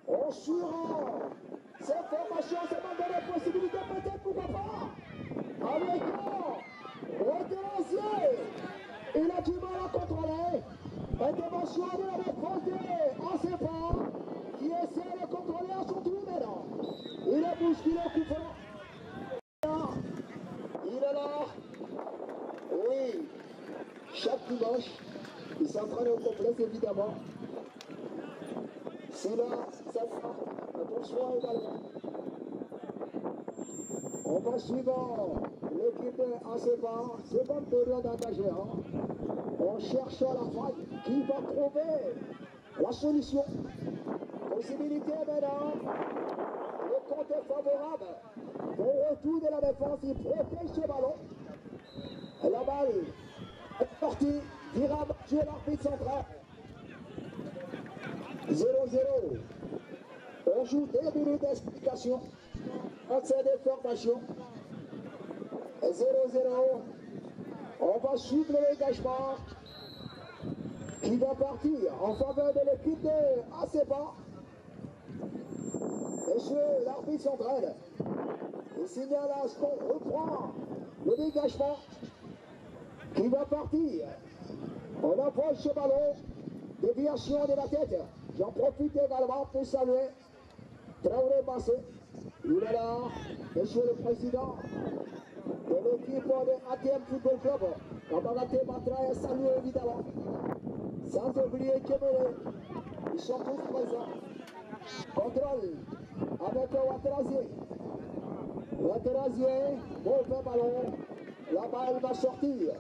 On surrend. Cette formation, ça m'a donné la possibilité peut-être, pourquoi pas. Avec Waterazier. Il a du mal à contrôler. Intervention de la défense de ACPA qui essaie de contrôler à son tour maintenant. Il est bousculé au coup franc. Il est là. Oui. Chaque dimanche, il s'entraîne au complexe évidemment. C'est là, ça va. Attention également. On va suivre l'équipe de ACPA. C'est bonne période engagée. On cherche la faille qui va trouver la solution. Possibilité maintenant. Le compte favorable. Au retour de la défense, il protège ce ballon. La balle est partie. Dira Mathieu, l'arbitre central. 0-0. On joue 2 minutes d'explication entre ces deux formations. 0-0. On va suivre le dégagement qui va partir en faveur de l'équipe de ACEPA. Monsieur l'arbitre central, il signale à ce qu'on reprend le dégagement qui va partir. On approche ce ballon, déviation de la tête. J'en profite également pour saluer Traoré Bassé. Il est là, monsieur le président de l'équipe de ATM Football Club. Kamagaté Matra est salué évidemment. Sans oublier Kemele, ils sont tous présents. Contrôle avec Ouattarazié. Ouattarazié, mauvais ballon. La balle va sortir.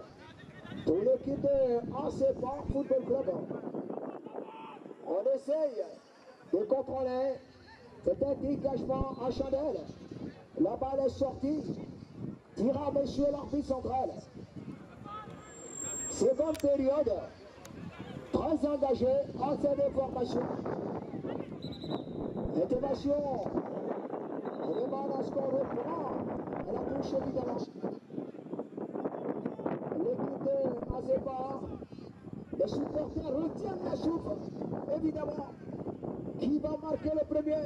Pour l'équipe de ACEPA Football Club. On essaye de contrôler. C'est un dégagement en chandelle. La balle est sortie. Dira monsieur l'arbitre central. Seconde période. Très engagé en ces deux formations. Intervention. On demande à ce qu'on reprend à la touche évidemment. L'équipe de ACEPA, les supporters retiennent la souffle, évidemment. Qui va marquer le premier?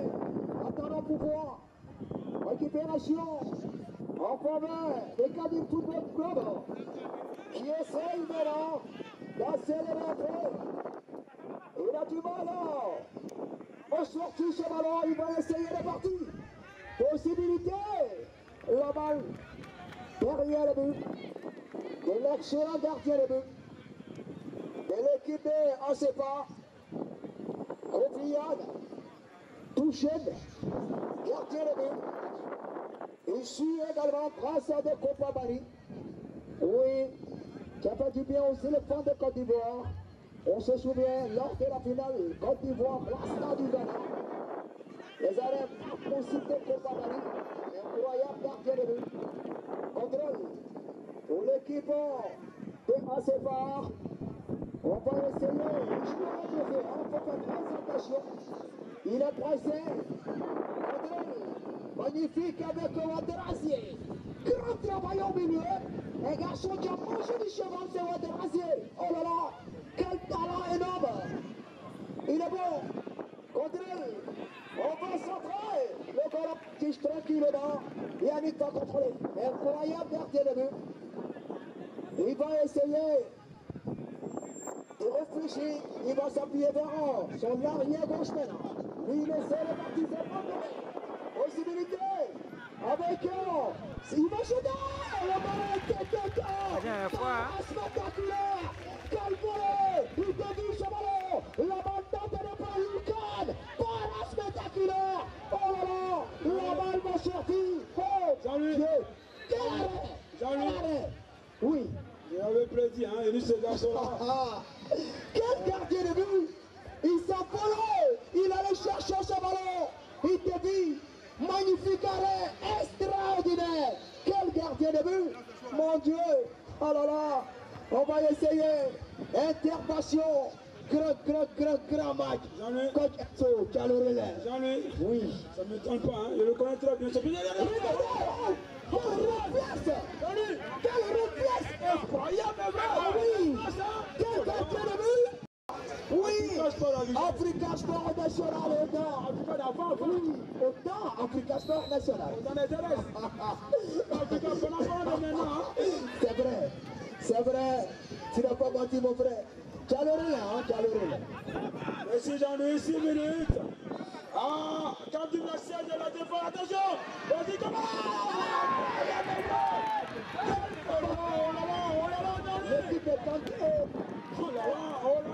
Attendons pour voir. Récupération en faveur des Kadir Football Club qui essaye maintenant d'accélérer un peu. Il a du mal au sortir ce ballon, il va essayer de partir. Possibilité, la balle derrière le but de l'excellent gardien de but de l'équipe de ACEPA. Refriade, Touchène, gardien de but. Issu également grâce à des Copa Bari. Oui, qui a fait du bien aux éléphants de Côte d'Ivoire. On se souvient lors de la finale Côte d'Ivoire, l'Astra du Ghana. Les arènes possibles de Copa Bari. Incroyable gardien de but. Contrôle pour l'équipe de ACEPA. On va essayer, on faut faire très attention. Il est pressé. Magnifique avec Ouattarazié. Grand travail au milieu. Un garçon qui a mangé du cheval, c'est Ouattarazié. Oh là là, quel talent énorme. Il est bon. Contrôle. On va centrer. Le ballon tige tranquillement. Yannick va contrôler. Incroyable gardien de but. Il va essayer. Il réfléchit, il va s'appuyer vers son arrière gauche maintenant. Lui, il essaie de partir, possibilité avec il va jeter le ballon spectaculaire. Quel volet, il dévie ce ballon. La balle tente de prendre une canne. Pas spectaculaire. Oh là là, la balle va sortir. Oh, Dieu. Quel arrêt. Oui. J'avais prédit, hein, et lui, ce garçon-là. Quel gardien de but! Il s'envolait! Il allait chercher ce ballon! Il dévie! Magnifique arrêt! Extraordinaire! Quel gardien de but! Mon Dieu! Oh là là! On va essayer! Intervention! Grand match! Jean-Louis! Coach Enzo, qui a le relais! Jean-Louis! Oui! Ça ne m'étonne pas, hein, je le connais très bien. Quel réflexe! Quel réflexe! Incroyable, Ah oui! Quel gardien de but! Oui! Africa Sport National autant! Oui! Autant Africa Sport National! C'est vrai! Tu n'as pas menti mon frère! Tu as le relais, hein? Tu as le relais! Merci Jean-Louis, 6 minutes! Ah! Quand il la siège de la défense, attention! Vas-y, comment? L'équipe est tentée! Oh là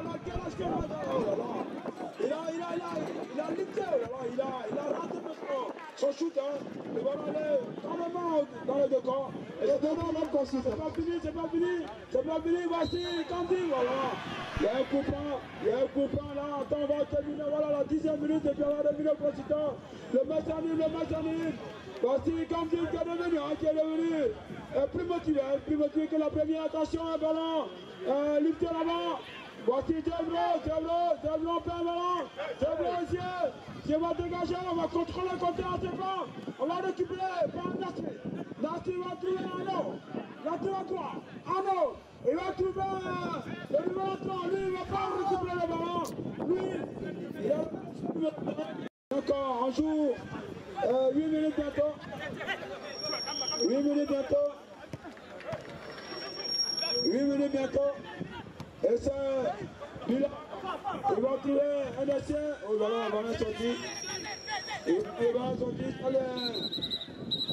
là, quel âge qu'il a! Oh là là! Il a lutté, oh là là, il a raté maintenant son shoot, hein! le ballon est carrément dans le décor. Et c'est pas fini, c'est pas fini, voici Kandi, voilà. Il y a un coup franc, là, attends, on va terminer, voilà la 10e minute, et puis on va terminer au président. Le match anime. Voici Kandi qui est devenu plus motivé que la première. Attention, un ballon, lifté là-bas. Voici Diablo, on perd un ballon. Diablo ici, qui va dégager, on va contrôler le côté à ses pas. On va récupérer par Nasri. Nasri va trouver Arnaud. Latéral droit, Arnaud. Il va trouver le numéro 3. Lui, il ne va pas récupérer le ballon. Lui, il a... Encore, on joue 8 minutes bientôt. 8 minutes bientôt. Et c'est Bila. Il va trouver un essai. Oh, le ballon est sorti. Il va sortir. Allez,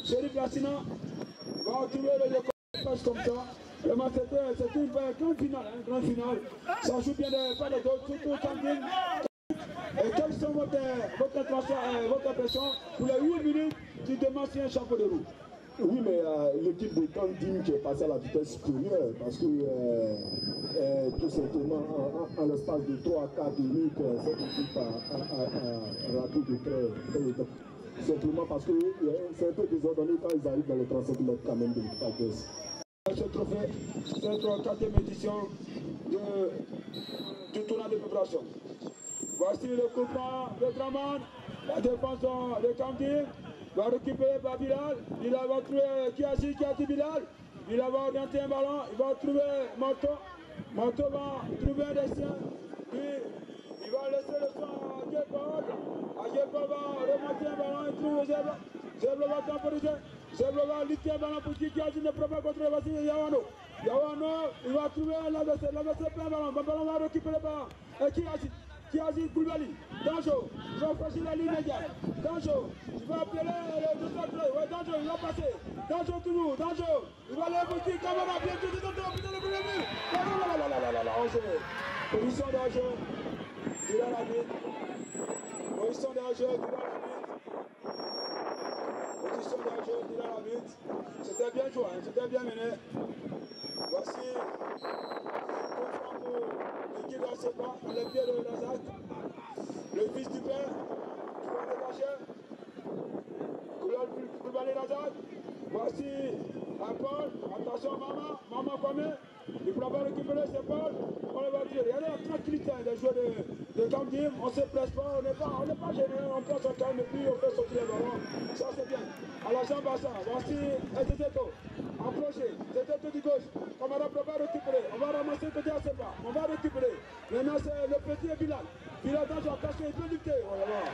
Chérif Lassina va trouver le décollage comme ça. Vraiment, c'était une grande finale. Ça joue bien pas les deux, surtout Kandil. Et quelles sont votre impression pour les 8 minutes du démarche un chapeau de roue? Oui, mais l'équipe de Kandil qui est passée à la vitesse supérieure, parce que tout simplement, en l'espace de 3 à 4 minutes, cette équipe a raté de très longtemps. Simplement parce que c'est un peu désordonné quand ils arrivent dans les 35 mètres quand même de vitesse. Ce trophée, c'est la 4e édition du tournoi de préparation. Voici le coup franc de Draman, la défense de Kandil. Va récupérer par Bilal. Bilal va trouver qui a dit Bilal. Bilal va orienter un ballon. Il va trouver Manto. Manto va trouver un dessin. Puis il va laisser le soin à Diepol. Diepol va remonter un ballon. Il trouve Zeblo. Zeblo va temporiser. Zeblo va lutter un ballon pour qui a dit ne peut pas contrôler. Voici Yawano. Il va trouver l'adversaire. L'adversaire plein ballon. Le ballon va récupérer le ballon. Et qui a dit Koulibaly. Danjo. Il va passer la ligne médiane. Danjo. Il va appeler le défenseur. Ouais, Danjo, il va passer. Danjo toujours. Danjo. Il va aller pour qui Camara. Bien tout. Putain, le premier but. Position d'enjeu. Il a la bite. Position d'enjeu. Il a la bite. C'était bien joué. C'était bien mené. Voici. L'équipe dans ses pas, les pieds de Lazak, le fils du père, qui va dégager, Koulibaly Lazak, voici un Paul, attention maman combien, il ne pourra pas récupérer ses Paul, on le va tirer. Il y a la tranquillité des joueurs de Kandil, on ne se presse pas, on n'est pas gêné, on prend son calme et puis on fait sortir le ballon, ça c'est bien. À la jambe à ça, voici Eteteto, approché, Eteteto du gauche, Kamara ne peut pas récupérer, on va ramasser le côté à ses pas, on va récupérer. Maintenant c'est le petit Bilal. Bilal dans sa cache, il peut lutter. Voilà.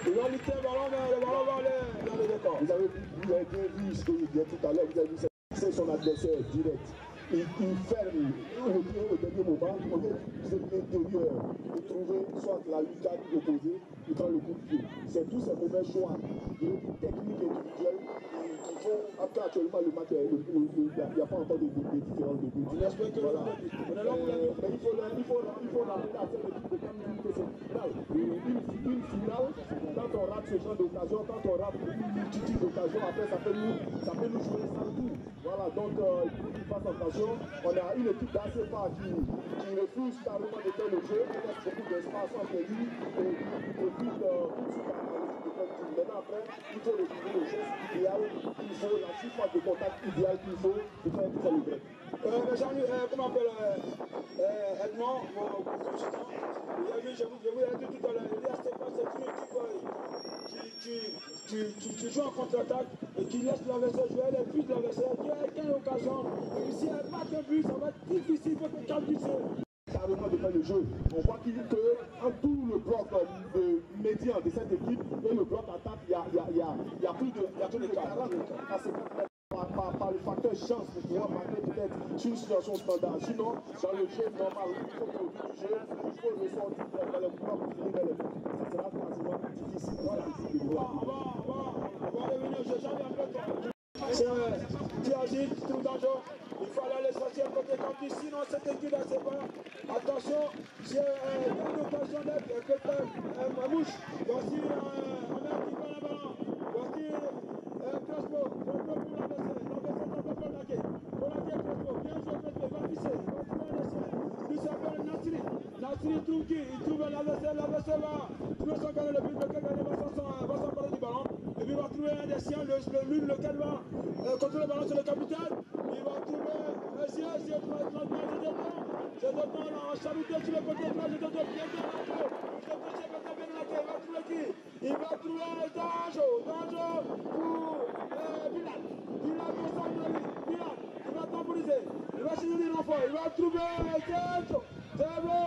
Il va lutter le ballon, mais le ballon va aller dans le décor. Vous avez bien vu ce que je disais tout à l'heure, vous avez vu c'est son adversaire direct. Il ferme au dernier moment, au lieu de l'intérieur, de trouver soit la lucarne opposée, il prend le coup de pied. C'est tous ces mauvais choix de technique individuelle qui font, après actuellement le match, il n'y a pas encore de différence de but. Voilà. Mais il faut rappeler à cette équipe de Kandil que c'est une finale, quand on rate ce genre d'occasion, quand on rate une multitude d'occasions, après ça peut nous jouer sans tout. Voilà, donc il faut qu'il fasse attention. On a une équipe d'assez part qui refuse carrément de faire le jeu, on laisse beaucoup d'espace entre lui et il tout de suite à l'équipe de Kandil. Maintenant après, il faut retrouver le geste idéal qu'il faut, la surface de contact idéale qu'il faut pour faire le break. Comment on appelle Edmond, mon consultant, je vous ai dit tout à l'heure, il y a c'est une équipe qui joue en contre-attaque et qui laisse l'adversaire jouer, elle épuise l'adversaire, qui a quelle occasion, et si elle marque un but, ça va être difficile pour Kandil. Carrément de faire le jeu. On voit qu'en tout le bloc médian de cette équipe et le bloc attaque, il y a plus de 40 à 50 mètres. Par le facteur chance pour pouvoir marquer peut-être sur une situation standard. Sinon, dans le jeu normal, il faut qu'au bout du jeu, il faut le sortir dans le bloc pour finir dans le but. Ça sera quasiment difficile. Voilà. On va revenir au jeu, j'en viens après toi. C'est Tiazi, qui trouve dangereux. Il faut aller l'essentiel côté Kandil, sinon cette équipe ne sait pas. Attention, c'est une occasion d'être peut-être un mouche. Voici un mec qui prend le ballon. Voici Crespo pour l'adversaire. L'adversaire s'appelle Konaké. Konaké, Crespo, bien joué Crespo, il va pisser. Il va trouver l'adversaire. Lui s'appelle Nasri. Nasri trouve qui? Il trouve l'adversaire. L'adversaire va trouver son gagné le but. Lequel gagné va s'emparer du ballon. Et puis il va trouver un des siens. Lequel va contrôler le ballon sur le capitaine. Il va trouver un sien. C'est dedans là, en chalouté sur le côté droit. C'est dedans bien là. Il va trouver Danjo pour Bilal. Bilal il va temporiser. Il va signer les renforts. Il va trouver Danjo. C'est bon,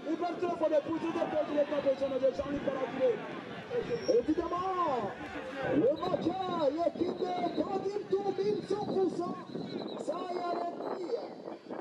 il va trop pour les pousser de porte les campagnes de Jean-Luc Balatoué. Évidemment, le match, l'équipe de Candim domine 100%. Ça y est,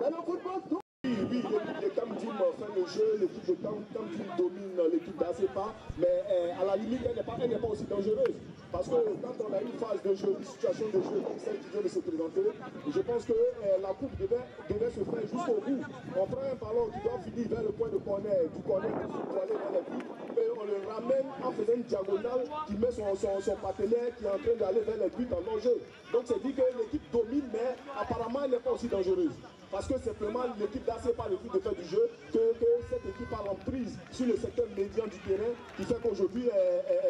mais le football tourne. Oui, l'équipe de Candim fait le jeu, l'équipe de Candim domine l'équipe d'Asepa, mais à la limite, elle n'est pas aussi dangereuse. Parce que quand on a une phase de jeu, une situation de jeu comme celle qui vient de se présenter, je pense que la coupe devait se faire jusqu'au bout. On prend un ballon qui doit finir vers le point de corner, du corner pour aller vers les buts, et on le ramène en faisant une diagonale qui met son partenaire qui est en train d'aller vers les buts en danger. Donc c'est dit que l'équipe domine, mais apparemment elle n'est pas aussi dangereuse. Parce que simplement l'équipe d'Asepa refuse de faire du jeu, que cette équipe a l'emprise sur le secteur médian du terrain, qui fait qu'aujourd'hui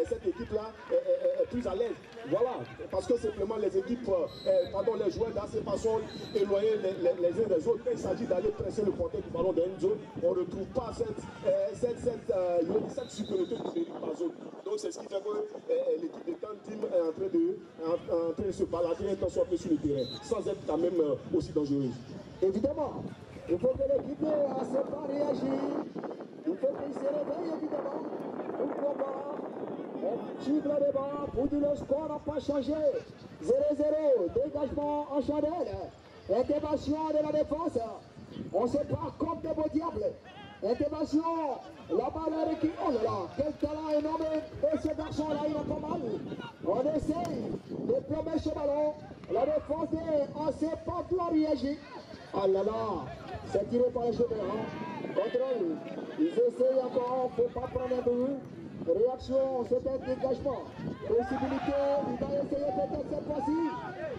cette équipe-là est plus à l'aise. Voilà, parce que simplement les équipes, les joueurs d'Asepa sont éloignés les uns des autres. Quand il s'agit d'aller presser le porteur du ballon d'Enzo, on ne retrouve pas cette supériorité numérique par zone. Donc c'est ce qui fait que l'équipe de Candim est en train de se balader et transformer sur le terrain, sans être quand même aussi dangereuse. Évidemment, il faut que l'équipe d'Asepa réagisse. Il faut qu'il se réveille, évidemment. Pourquoi pas? On suivre le débat pour dire le score n'a pas changé. 0-0, dégagement en chandelle. Intervention de la défense. On se bat comme des beaux diables. Intervention, la balle est qui. Oh là là, quel talent énorme. Et ce garçon-là, il a pas mal. On essaye de plomber ce ballon. La défense d'Asepa doit réagir. Oh là là, c'est tiré par les cheveux. Contrôle. Ils essayent encore, il ne faut pas prendre un but. Réaction, c'est un dégagement. Possibilité, il va essayer peut-être cette fois-ci.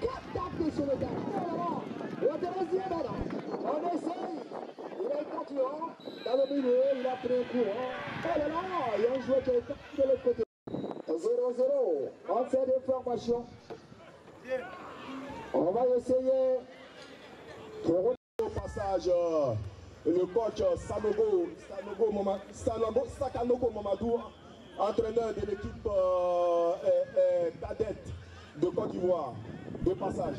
4 tapes sur le gars. Oh là là, la deuxième maintenant. On essaye. Il est concluant. Dans le milieu, il a pris un coup. Oh là là, il y a un joueur qui est de l'autre côté. 0-0. On fait des formations. On va essayer. Au passage, le coach Sakanogo Mamadou, entraîneur de l'équipe cadette de Côte d'Ivoire, de passage.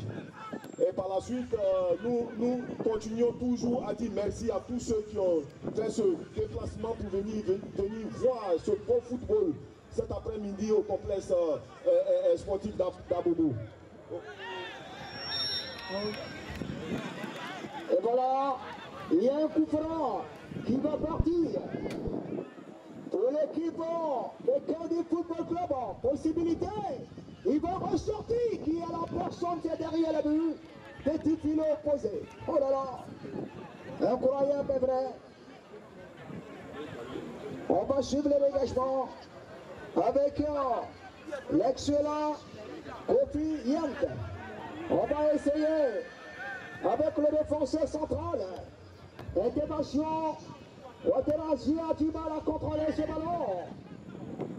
Et par la suite, nous continuons toujours à dire merci à tous ceux qui ont fait ce déplacement pour venir voir ce bon football cet après-midi au complexe sportif d'Abobo. Et voilà, il y a un coup franc qui va partir pour l'équipe de Candim Football Club. Possibilité, il va ressortir qui a la personne qui est derrière le but. Petit filet opposé. Oh là là, incroyable mais vrai. On va suivre le dégagement avec l'excellent Kofi Yant. On va essayer avec le défenseur central. Intervention. Ouattara a du mal à contrôler ce ballon.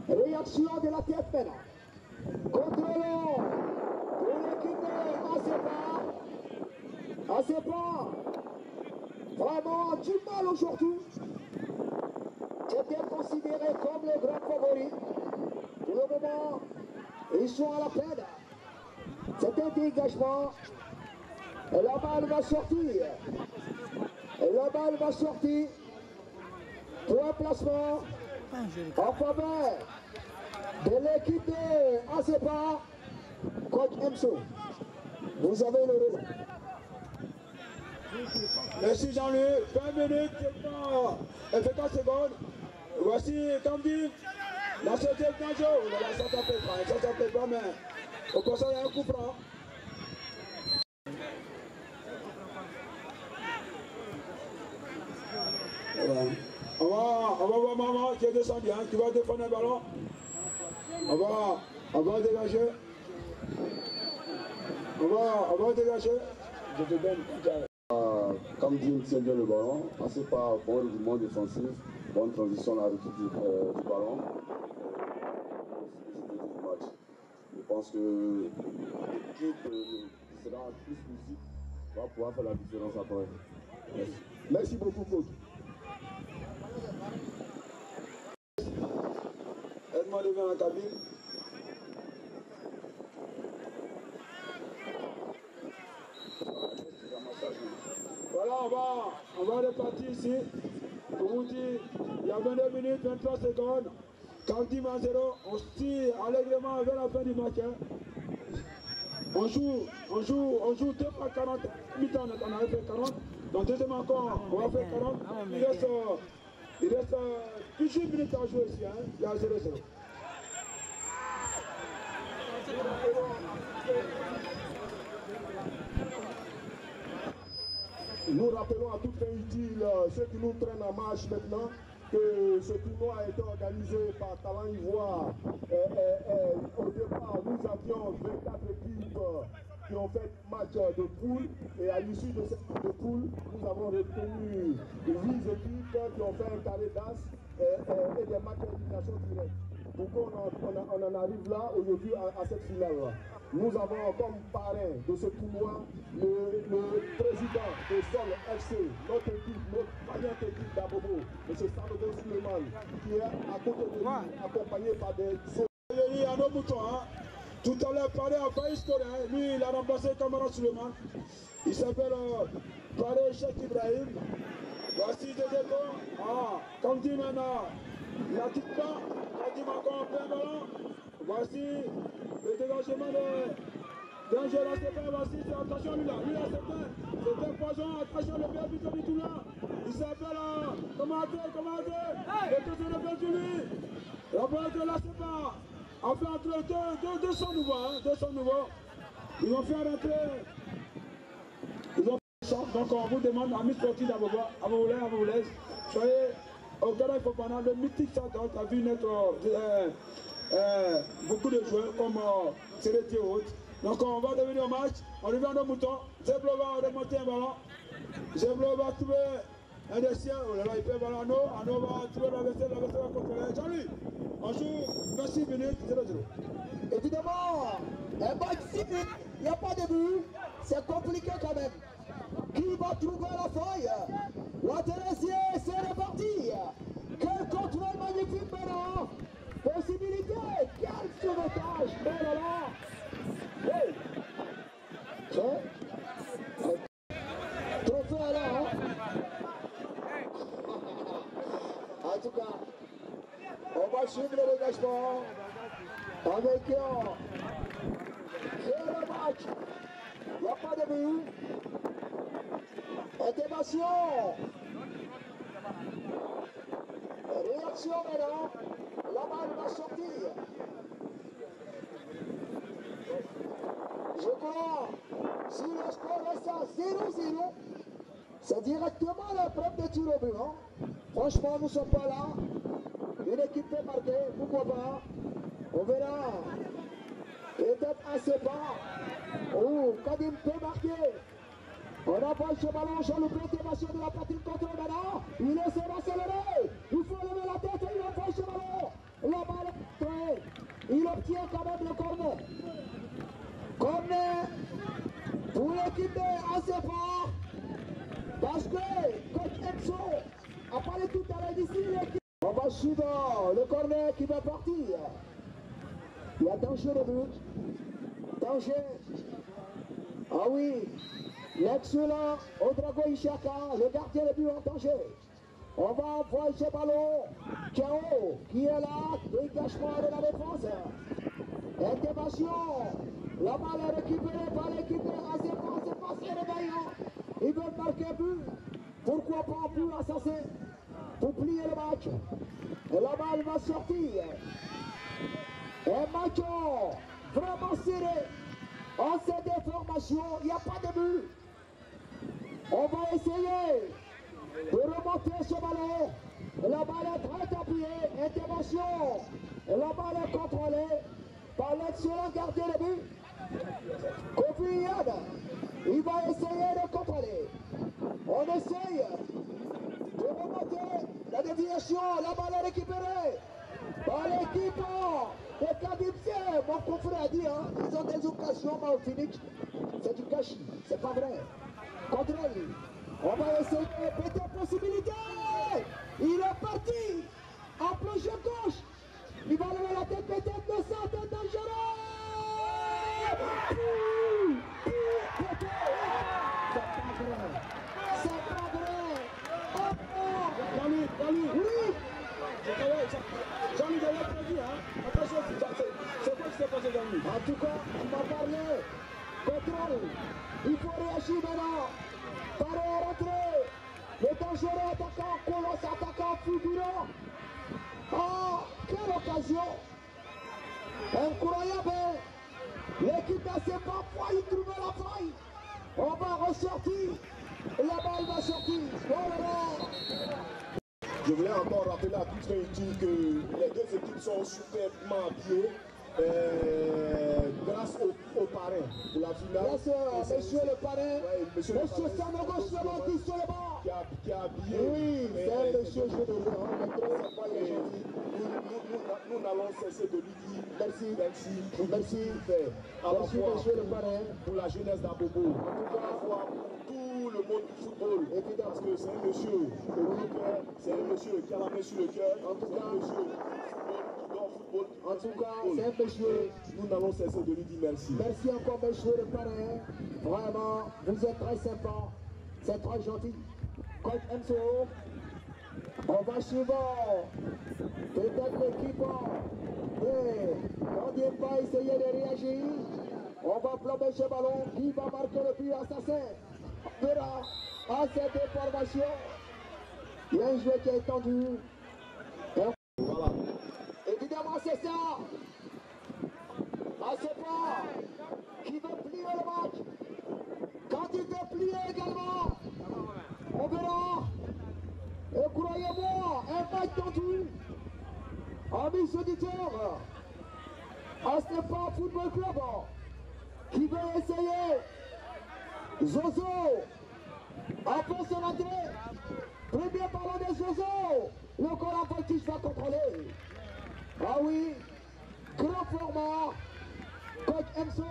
Réaction de la tête maintenant. Contrôlons pour l'équipe de Asepa. Vraiment du mal aujourd'hui. C'était considéré comme le grand favori. Pour le moment, ils sont à la peine. C'est un dégagement. Et la balle va sortir. Pour un placement en faveur de l'équipe de Asepa. Coach Emso, vous avez le relais. Merci Jean-Luc. 20 minutes et 50 secondes. Voici Candim. La sortie de Danjo. Ça s'appelle pas, mais au conseil, il y a un coup franc. On va voir Maman qui est descendu, qui va défendre un ballon. On va On va dégager. On va dégager. Je te donne. Comme Dim tient bien le ballon, passez par bon mouvement défensif, bonne transition à la récupération du ballon. Je pense que l'équipe qui sera plus physique va pouvoir faire la différence après. Merci. Merci beaucoup, coach. Aide-moi de venir dans la cabine. Voilà, on va repartir ici. Pour vous dire, il y a 22 minutes, 23 secondes. Quand 10 à 0, on se tire allègrement vers la fin du match. On joue 2 fois 40. Mi-temps, on avait fait 40. Donc deuxième encore, on va faire 40. Il reste 18 minutes à jouer ici. Hein. Il y a 0-0. Nous rappelons à toute fin utile ceux qui nous traînent en marche maintenant que ce tournoi a été organisé par Talent Ivoire. Au départ, nous avions 24 équipes qui ont fait match de poule et à l'issue de cette de poule, nous avons retenu 8 équipes qui ont fait un carré d'as et des matchs d'élimination directe. Pourquoi on en arrive là aujourd'hui à cette finale-là? Nous avons comme parrain de ce tournoi le président de Sol FC, notre équipe, notre vaillante équipe d'Abobo, M. Sanogo Suleiman, qui est à côté de nous, accompagné par des Il y a nos moutons, hein. Tout à l'heure, Paré a failli scorer. Hein. Lui, il a remplacé Kamara Suleiman. Il s'appelle Paré Cheikh Ibrahim. Voici des échos. Ah, comme dit maintenant, il n'attique pas. Quand il encore un peu un ballon. Voici le dégagement d'un jeu là, c'est pas voici, c'est attention lui là. Lui là, c'était poison. Attention, le meilleur buteur du tout là. Il s'appelle Komaté. Le deuxième de lui. La balle là, c'est pas. On fait entrer 200 nouveaux, hein, 200 nouveaux. Ils vont faire rentrer. Ils ont fait chance. Donc on vous demande, amis sportifs d'Aboba, à vous laisse. Soyez au Ghana, il faut pendant le mythique Santos a vu naître beaucoup de joueurs comme Séréti et autres. Donc on va devenir au match. On revient à nos moutons. Zeblo va remonter un ballon. Zeblo va trouver un des siens. Oh là là, il fait un ballon à Ano va trouver l'adversaire va contrôler. Jean-Louis, on joue 26 minutes, 0-0. Évidemment, un match si vite, il n'y a pas de but, c'est compliqué quand même. Qui va trouver la faille? La Thérèsier, c'est reparti. Quel contrôle magnifique maintenant. Possibilité, quel sauvetage. Oh là là. Hey. Tiens. Trophée alors. Hein? En tout cas, on va suivre le dégagement avec c'est le match. Il n'y a pas de but. Intervention. Réaction maintenant. La balle va sortir. Je crois, si le score reste à 0-0, c'est directement la preuve de tir au but. Hein? Franchement, nous ne sommes pas là. Une équipe peut marquer, pourquoi pas. On verra. Peut-être assez bas. Oh, Kadim peut marquer. On envoie ce ballon, Jean-Loup, intervention de la partie de contrôle maintenant. Il essaie d'accélérer. Il faut lever la tête et il envoie ce ballon. La balle est entrée. Il obtient quand même le corner. Corner pour l'équipe de ACFA. Parce que coach Enzo a parlé tout à l'heure d'ici. On va suivre le corner qui va partir. Il y a danger de but. Danger. Ah oui. L'excellent Odrago Ishaka, le gardien de but en danger. On va envoyer ce ballon. Kao qui est là. Dégagement de la défense. Intervention. La balle est récupérée par l'équipe de ACFA. C'est pas si réveillant. Ils veulent marquer un but. Pourquoi pas un but assassin pour plier le match. Et la balle va sortir. Un match vraiment serré. En cette déformation, il n'y a pas de but. On va essayer de remonter ce ballon. La balle est très appuyée. Intervention. La balle est contrôlée par excellent gardien de but. Kofi Yad, il va essayer de contrôler. On essaye de remonter la déviation. La balle est récupérée par l'équipe de Kadipsé. Mon confrère a dit, hein, ils ont des occasions, mais au finish, c'est du gâchis. C'est pas vrai. Contrôle. On va essayer de péter possibilité. Il est parti en plongée gauche. Il va lever la tête, peut-être le centre dangereux. C'est pas vrai. Oh, oh. Jean-Louis, Oui. Jean-Louis, j'avais prévu, hein. Attention, c'est quoi qui s'est passé, Jean-Louis? En tout cas, il m'a parlé. Contrôle. Il faut réagir maintenant. Paré à rentrer. Le dangereux attaquant, colosse attaquant fulgurant. Oh, quelle occasion. Incroyable. L'équipe n'a pas failli trouver la faille. On va ressortir. La balle va sortir. Oh là là. Je voulais encore rappeler à toute fin utile que les deux équipes sont superbement habillées grâce au parrain pour la finale. Grâce monsieur le parrain, ouais, monsieur Sanogo Slomanti sur le banc. Qui a habillé. Oui, c'est un monsieur généreux. Nous n'allons cesser de lui dire Merci. Merci. À la Merci fois monsieur le parrain. pour la jeunesse d'Abobo, à la fois pour tout le monde du football, évidemment, parce que c'est un monsieur au cœur, c'est un monsieur qui a la main sur le cœur, En tout cas, c'est un monsieur qui dort football. En tout cas, c'est un monsieur. Nous n'allons cesser de lui dire merci. Merci encore monsieur le parrain. Vraiment, vous êtes très sympa. C'est très gentil. Coach MCO, on va suivre peut-être l'équipe quand il va essayer de réagir. On va plomber ce ballon. Qui va marquer le but assassin? On verra à cette information. Il y a un joueur qui est tendu. Voilà. Évidemment, c'est ça. À ce point, qui veut plier le match. Quand il veut plier également, on verra. Et croyez-moi, un match tendu. Amis auditeurs, à Stéphane Football Club, qui veut essayer. Zozo, après son entrée, premier ballon de Zozo, le Coran Voltige va contrôler. Ah oui, grand format, coach Emso,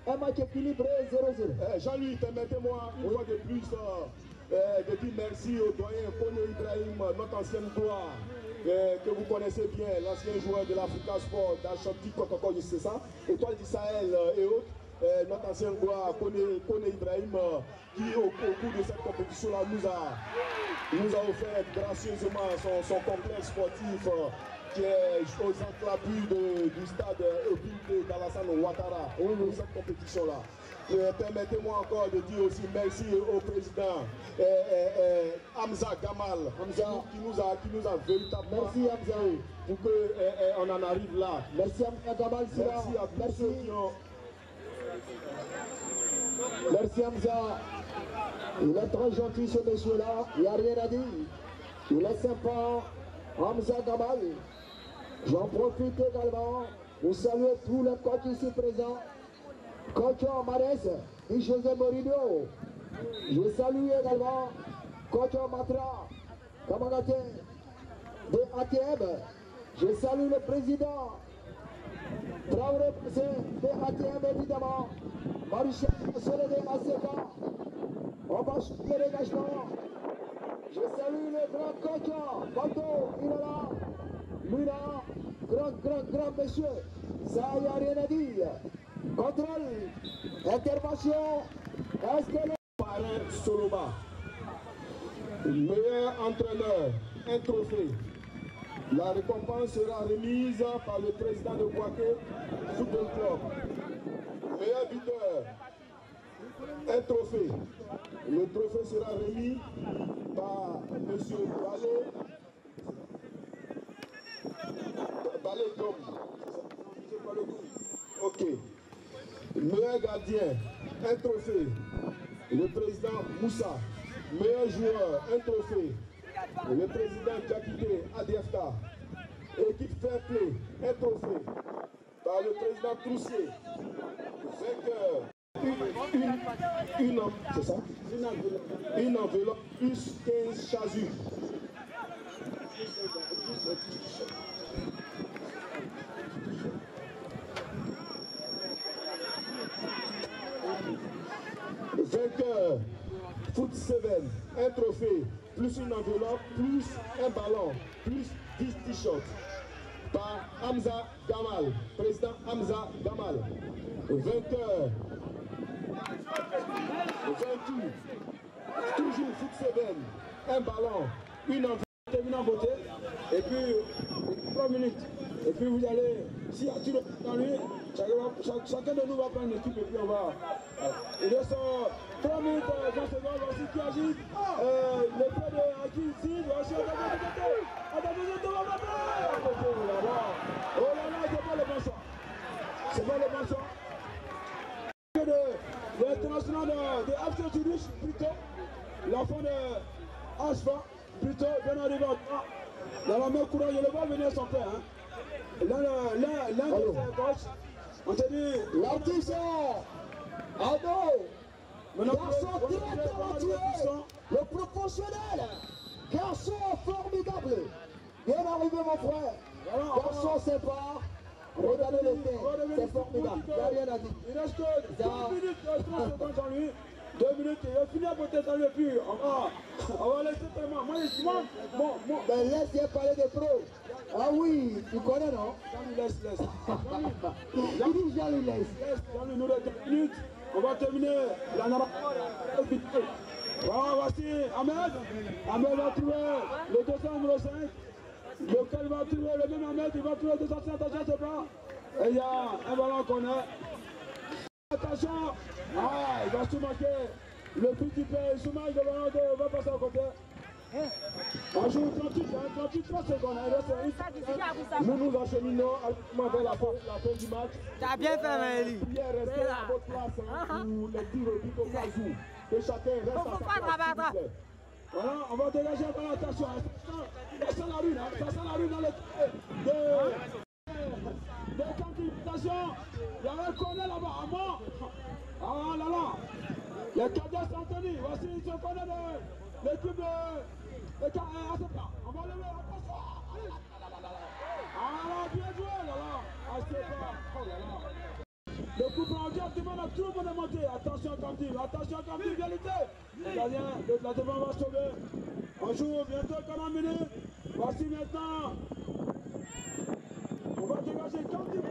un match équilibré 0-0. Jean-Louis, permettez-moi une fois de plus de dire merci au doyen Koné Ibrahim, notre ancienne gloire, que vous connaissez bien, l'ancien joueur de l'Africa Sport, d'Ashanti, Kokoko, c'est ça, Étoile du Sahel et autres. Notre ancien gloire, Koné Ibrahim, qui au cours de cette compétition-là nous a offert gracieusement son complexe sportif qui est aux enclaves du stade Obinde d'Alassane Ouattara pour cette compétition-là. Permettez-moi encore de dire aussi merci au président Hamza Gamal qui nous a véritablement Merci Hamza. pour qu'on en arrive là. Merci Hamza Gamal. Merci à tous ceux qui ont... Merci Hamza. Il est très gentil ce monsieur-là, il n'y a rien à dire. Il est sympa, Hamza Gamal. J'en profite également pour saluer tous les coachs ici présents. Coach Marès et José Mourinho. Je salue également coach Matra, camarade de ATM. Je salue le président Traoré de ATM évidemment. Maruchel Soledé Maseka. On va chuter les engagements. Je salue le grand coach Bato, il est là. Lui là, grand monsieur. Ça, il n'y a rien à dire. Contrôle, intervention, est-ce que le parrain Soloba, meilleur entraîneur, un trophée. La récompense sera remise par le président de Boaké Football Club. Meilleur buteur, un trophée. Le trophée sera remis par M. Balé Dom. Ok. Meilleur gardien, un trophée. Le président Moussa. Meilleur joueur, un trophée. Le président Jakite Adiefta. Équipe Fair Play, un trophée. par le président Troussier. C'est ça? Une enveloppe plus 15 chasubles. Vainqueur, Foot 7, un trophée, plus une enveloppe, plus un ballon, plus 10 t-shirts. Par Hamza Gamal, président Hamza Gamal. Vainqueur, vaincu, toujours Foot 7, un ballon, une enveloppe. Terminé en beauté, et puis 3 minutes, et puis vous allez, s'il y a tout dans lui, chacun de nous va prendre une équipe et puis on va. Il reste 3 minutes, 20 secondes, voici qui agit. Le pied de Aki ici, voici on va voir de côté. Attention, on va battre. Oh là là, c'est pas le bon choix. C'est pas le bon choix. De l'international de After Tunis, plutôt, l'enfant de Ashfa. Plutôt bien arrivé dans la main courante, il le voit venir son père. Hein. L'un de ses coachs, on te dit. L'artisan Ado, garçon très talentueux, le professionnel, garçon formidable. Bien arrivé mon frère, garçon sympa. Regardez le thé, c'est formidable, il n'y a rien à dire. Il reste 2 minutes, 30 secondes en lui. 2 minutes, il va finir peut-être dans le but. On va laisser tellement. Moi, je demande. Bon. Ben laisse parler des pros. Ah oui, tu connais non? Laisse. Il dit Jean-Louis laisse. Jean-Louis, nous reste 2 minutes. On va terminer la narration. Voilà, voici Ahmed. Ahmed va trouver le 200 numéro 5. Lequel va trouver le même Ahmed, il va trouver le 200, attention, c'est pas. Et il y a un ballon qu'on a. Attention, il va se marquer le petit père, il se marque le ballon, va passer à côté. On joue 30 secondes, nous nous acheminons vers la fin du match. T'as bien fait, Maëlie. Prière, restez à votre place pour les tirs au but au cas où. Que chacun reste à sa place. Voilà, on va dégager dans l'attention. Ça sent la rue dans le de quantification. Il y a un corner là-bas, avant. Ah là là. Les cadets Saint-Denis, voici ce corner de l'équipe de ACPA. On va lever, attention. Ah là, bien joué là là. ACPA, oh là là. Le coup prend demande à tout le monde de monter. Attention Camille, bien lutté. Le gardien de la défense va sauver. On joue bientôt 40 minutes. Voici maintenant. On va dégager Camille.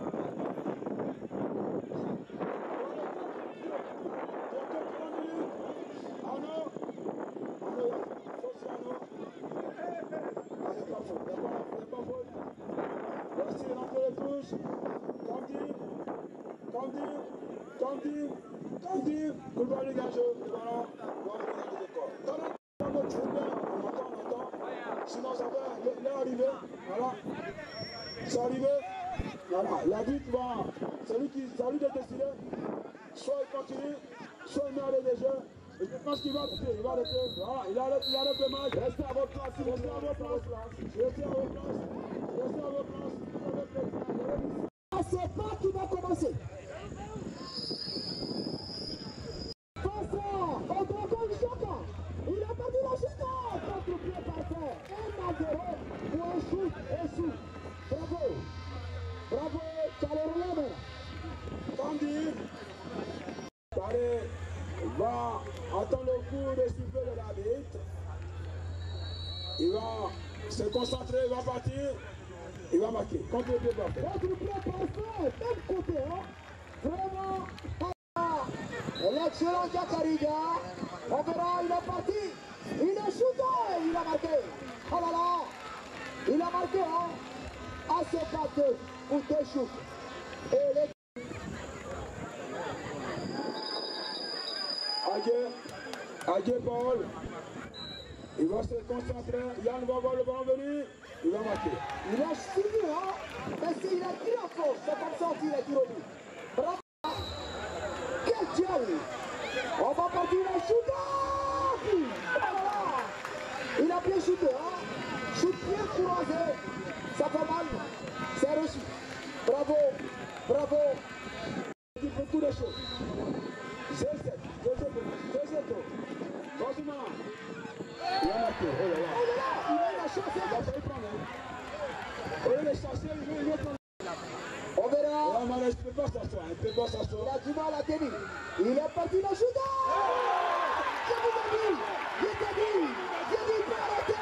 Voici l'entrée de touche. Candy, Koulibaly dégage le ballon. On attend. Sinon ça va, il est arrivé. Voilà. C'est arrivé. Voilà. L'arbitre va. C'est lui de décider. Soit il continue, soit il met à des jeux. Et je pense qu'il va arrêter. Voilà, il arrête le match. Restez à votre place. C'est pas qui va commencer. Au dragon du Chaka, il a perdu la chute. Contre-pied parfait. 1-0 pour un shoot et shoot. Bravo, Chalorlem. Candy va attendre le coup de sifflet de l'arbitre. Il va se concentrer, il va partir. Il va marquer. Contre-pied parfait. Contre-pied parfait. Même côté, hein. Vraiment. L'excellent Jakariga, on verra, il est parti, il est shooté, il a marqué. Oh là là, il a marqué, hein. Assez battu pour deux shoots. Et les... Adjé Paul, il va se concentrer, Yann va voir le ballon venir, il va marquer. Il a suivi, hein, mais il a tiré en force, c'est comme ça qu'il a tiré au but. Bravo. Quel diable! On va partir à shooter! Oh là là! Il a bien shooté, hein? Shoot bien croisé. Ça fait mal. C'est reçu. Bravo, bravo. Il dit beaucoup de choses. G7, deuxième tour. Franchement, il a marqué. Oh là là. Oh là là, il a la chance. Il a failli prendre. Au lieu de chercher, il veut prendre. On verra. Il ne peut pas s'asseoir. Il ne peut pas s'asseoir. Il a du mal à tenir. Il est parti le shooter. Je vous ai dit. Je t'ai dit. J'ai dit pas arrêter.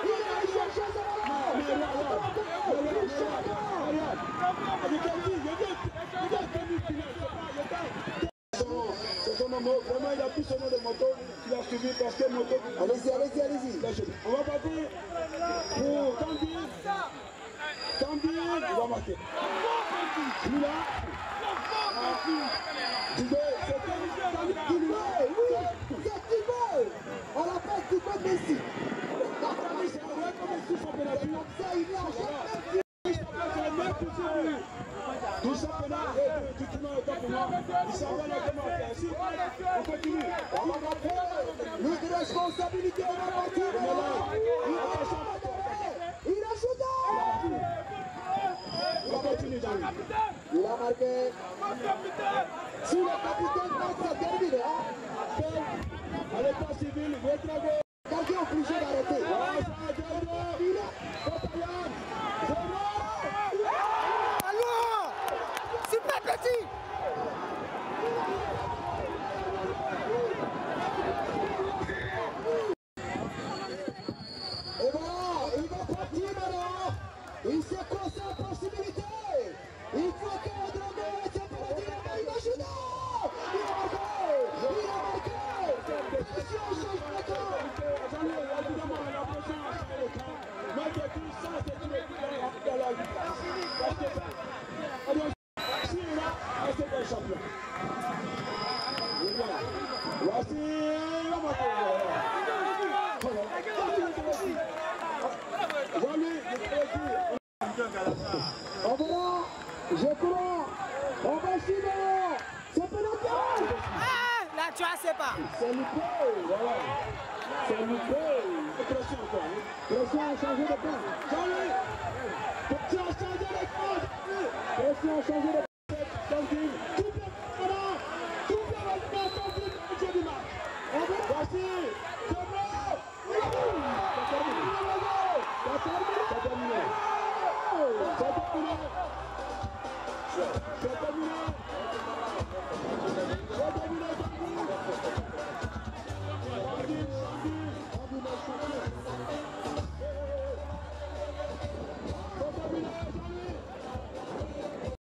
Il a cherché son ballon. C'est son moment. Vraiment, il a pris son nom de moto. Il a suivi parce que moto. Allez-y, allez-y, allez-y. On va partir pour Kandi. Kandi, il va marquer. Celui-là. Oui, c'est Thibaut. On l'appelle Thibaut Messi. C'est vrai comme il touche son pénalty. Ça, il est en jeu. C'est le même possible du championnat et du tournoi de pour moi. Il s'en va comment faire. Si on continue. On va rappeler une responsabilité de la partie. Il a shooté. On continue, Jean-Louis. Il a marqué. Si le capitaine marque, c'est terminé. À l'état civil, votre go. Quelqu'un est obligé d'arrêter. Allô, super petit. Et voilà, il va partir maintenant. Il se concentre en possibilité. Il faut que André se produise. Il va shooter. Il a marqué. Il a marqué. Attention, change de camp. On verra. Je crois. On va suivre. C'est pénalty. Ah, là, tu as sais pas. C'est loupé. Voilà. C'est loupé. Pression a changé de camp. Pression a changé de camp.